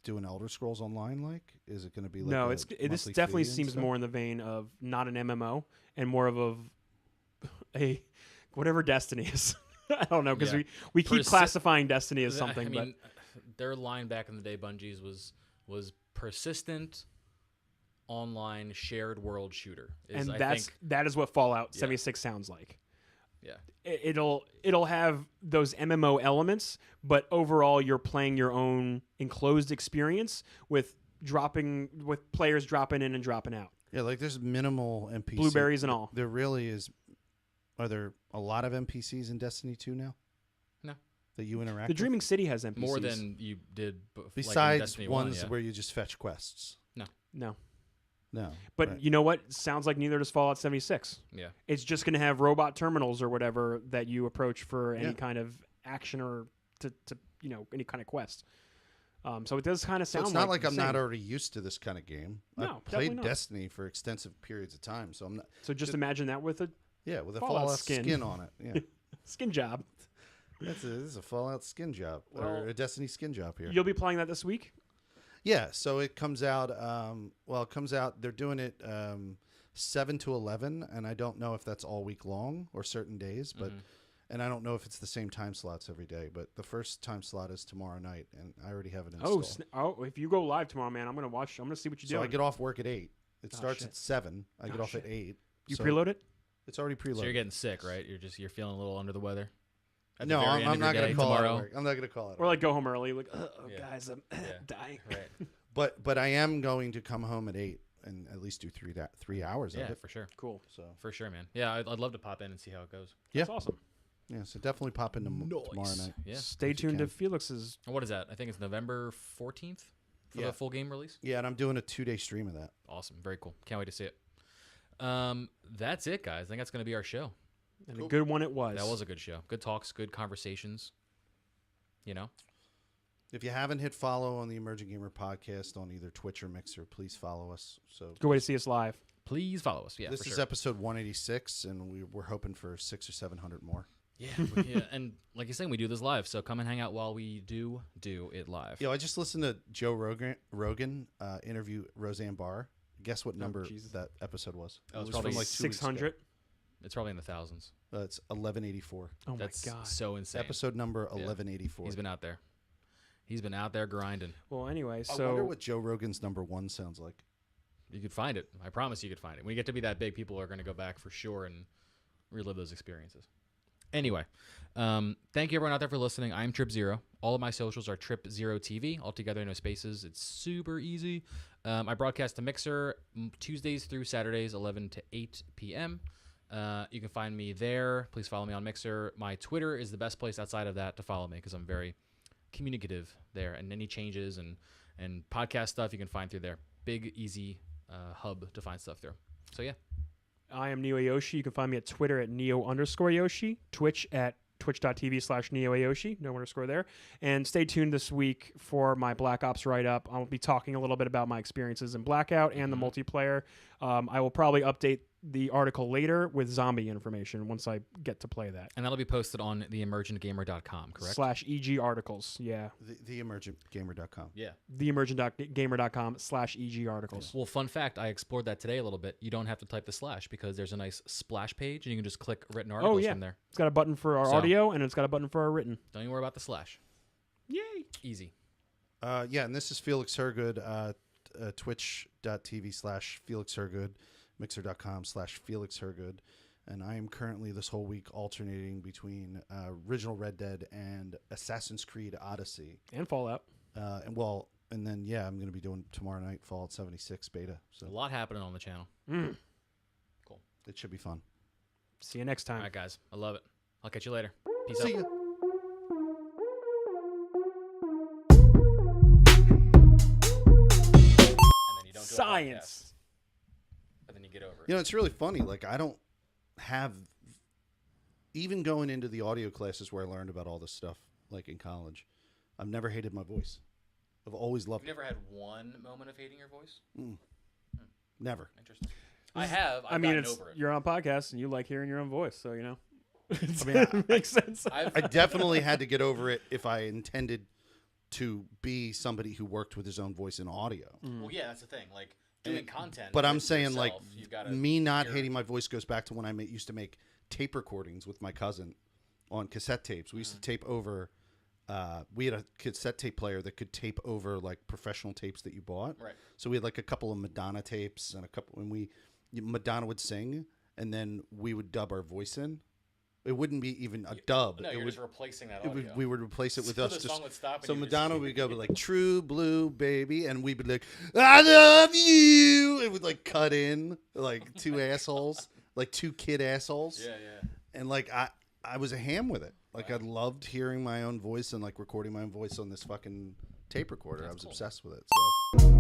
doing Elder Scrolls Online? Like, is it going to be like No, a this monthly definitely fee and seems stuff? more in the vein of not an MMO and more of a whatever Destiny is. I don't know, because Yeah. we keep Persi- classifying Destiny as something, I mean, their line back in the day, Bungie's was persistent online shared world shooter. and I that is what Fallout 76 sounds like. Yeah. It'll have those MMO elements, but overall you're playing your own enclosed experience with players dropping in and dropping out. Yeah, like there's minimal NPC. Blueberries and all. There really is. Are there a lot of NPCs in Destiny 2 now? No. That you interact The with? Dreaming City has NPCs. More than you did like in Besides Destiny ones 1, yeah. where you just fetch quests. No. No. But right. you know what? Sounds like neither does Fallout 76. Yeah. It's just going to have robot terminals or whatever that you approach for any Yeah. kind of action or to any kind of quest. So it does kind of So sound it's not like like the I'm not same. already used to this kind of game. No, I've definitely played not. Destiny for extensive periods of time, so I'm not. So just imagine that with a Yeah, with a Fallout Fallout skin. skin on it. Yeah, skin job. this is a Fallout skin job Well, or a Destiny skin job here. You'll be playing that this week? Yeah, so it comes out. It comes out. They're doing it 7 to 11, and I don't know if that's all week long or certain days, but and I don't know if it's the same time slots every day. But the first time slot is tomorrow night, and I already have it installed. If you go live tomorrow, man, I'm gonna watch. I'm gonna see what you do. So I get off work at 8. It Oh, starts shit. at 7. I get off shit. at 8. You so preload it? It's already preloaded. So you're getting sick, right? You're feeling a little under the weather. At the No, very I'm end of not your going day, to call it. tomorrow. At work. I'm not going to call it. Or like go home early, like, Yeah. guys, I'm dying. Right. But I am going to come home at 8 and at least do 3 hours Yeah, of it. for sure. Cool. So For sure, man. Yeah, I'd love to pop in and see how it goes. That's awesome. yeah, so definitely pop in tomorrow night. Yeah. Stay If you tuned to can. Felix's. And what is that? I think it's November 14th for Yeah. the full game release. Yeah, and I'm doing a 2-day stream of that. Awesome. Very cool. Can't wait to see it. That's it, guys. I think that's going to be our show. And a good one it was. That was a good show. Good talks, good conversations. You know? If you haven't hit follow on the Emergent Gamer podcast on either Twitch or Mixer, please follow us. So Good way to see us live. Please follow us. Yeah, this for is sure. episode 186, and we're hoping for 600 or 700 more. Yeah, yeah. And like you're saying, we do this live, so come and hang out while we do it live. Yo, I just listened to Joe Rogan interview Roseanne Barr. Guess what number Jesus. that episode was? Oh, it's It was probably from like 2 weeks ago. 600. It's probably in the thousands. It's 1184. Oh That's my god. so insane. Episode number 1184. He's been out there. He's been out there grinding. Well, anyway, I wonder so what Joe Rogan's number 1 sounds like. You could find it. I promise you could find it. When you get to be that big, people are going to go back for sure and relive those experiences. Anyway, thank you everyone out there for listening. I'm Trip Zero. All of my socials are Trip Zero TV. All together, no spaces. It's super easy. I broadcast to Mixer Tuesdays through Saturdays, 11 to 8 p.m. You can find me there. Please follow me on Mixer. My Twitter is the best place outside of that to follow me because I'm very communicative there. And any changes and podcast stuff you can find through there. Big, easy hub to find stuff through. So, yeah. I am Neo Yoshi. You can find me at Twitter at Neo_Yoshi, Twitch at twitch.tv/NeoAyoshi, no underscore there. And stay tuned this week for my Black Ops write-up. I'll be talking a little bit about my experiences in Blackout and the multiplayer. I will probably update the article later with zombie information once I get to play that. And that'll be posted on theemergentgamer.com, correct? /EG articles, yeah. Theemergentgamer.com. Yeah. Theemergentgamer.com/EG articles. Well, fun fact, I explored that today a little bit. You don't have to type the slash because there's a nice splash page and you can just click written articles from there. It's got a button for our audio and it's got a button for our written. Don't even worry about the slash. Yay. Easy. Yeah, and this is Felix Hergood, twitch.tv/Felix Hergood, mixer.com/Felix Hergood. And I am currently this whole week alternating between original Red Dead and Assassin's Creed Odyssey. And Fallout. And then, I'm going to be doing tomorrow night Fallout 76 beta. So A lot happening on the channel. Cool. it should be fun. See you next time. All right, guys. I love it. I'll catch you later. Peace See out. ya. And then you don't do a Science. podcast, but then you get over it. You know, it's really funny. Like, I don't have, even going into the audio classes where I learned about all this stuff, like in college, I've never hated my voice. I've always loved You've never had one moment of hating your voice? it. Never. Interesting. I have. I've I mean, gotten over it. you're on podcasts and you like hearing your own voice, so you know. I mean, it makes sense. I definitely had to get over it if I intended to be somebody who worked with his own voice in audio. Well, yeah, that's the thing. Like, doing content. But I'm with saying, yourself, like, you've gotta me not hear- hating my voice goes back to when I used to make tape recordings with my cousin on cassette tapes. We used to tape over. We had a cassette tape player that could tape over like professional tapes that you bought. Right. So we had like a couple of Madonna tapes and a couple. When Madonna would sing, and then we would dub our voice in. It wouldn't be even a dub. No, it you're would, just replacing that it audio. would, we would replace it with So us the just. song would stop and So you would Madonna just- would go like "True Blue Baby," and we'd be like, "I love you." It would like cut in like two assholes, like two kid assholes. Yeah, yeah. And like I was a ham with it. Like I loved hearing my own voice and like recording my own voice on this fucking tape recorder. I was cool. obsessed with it. So.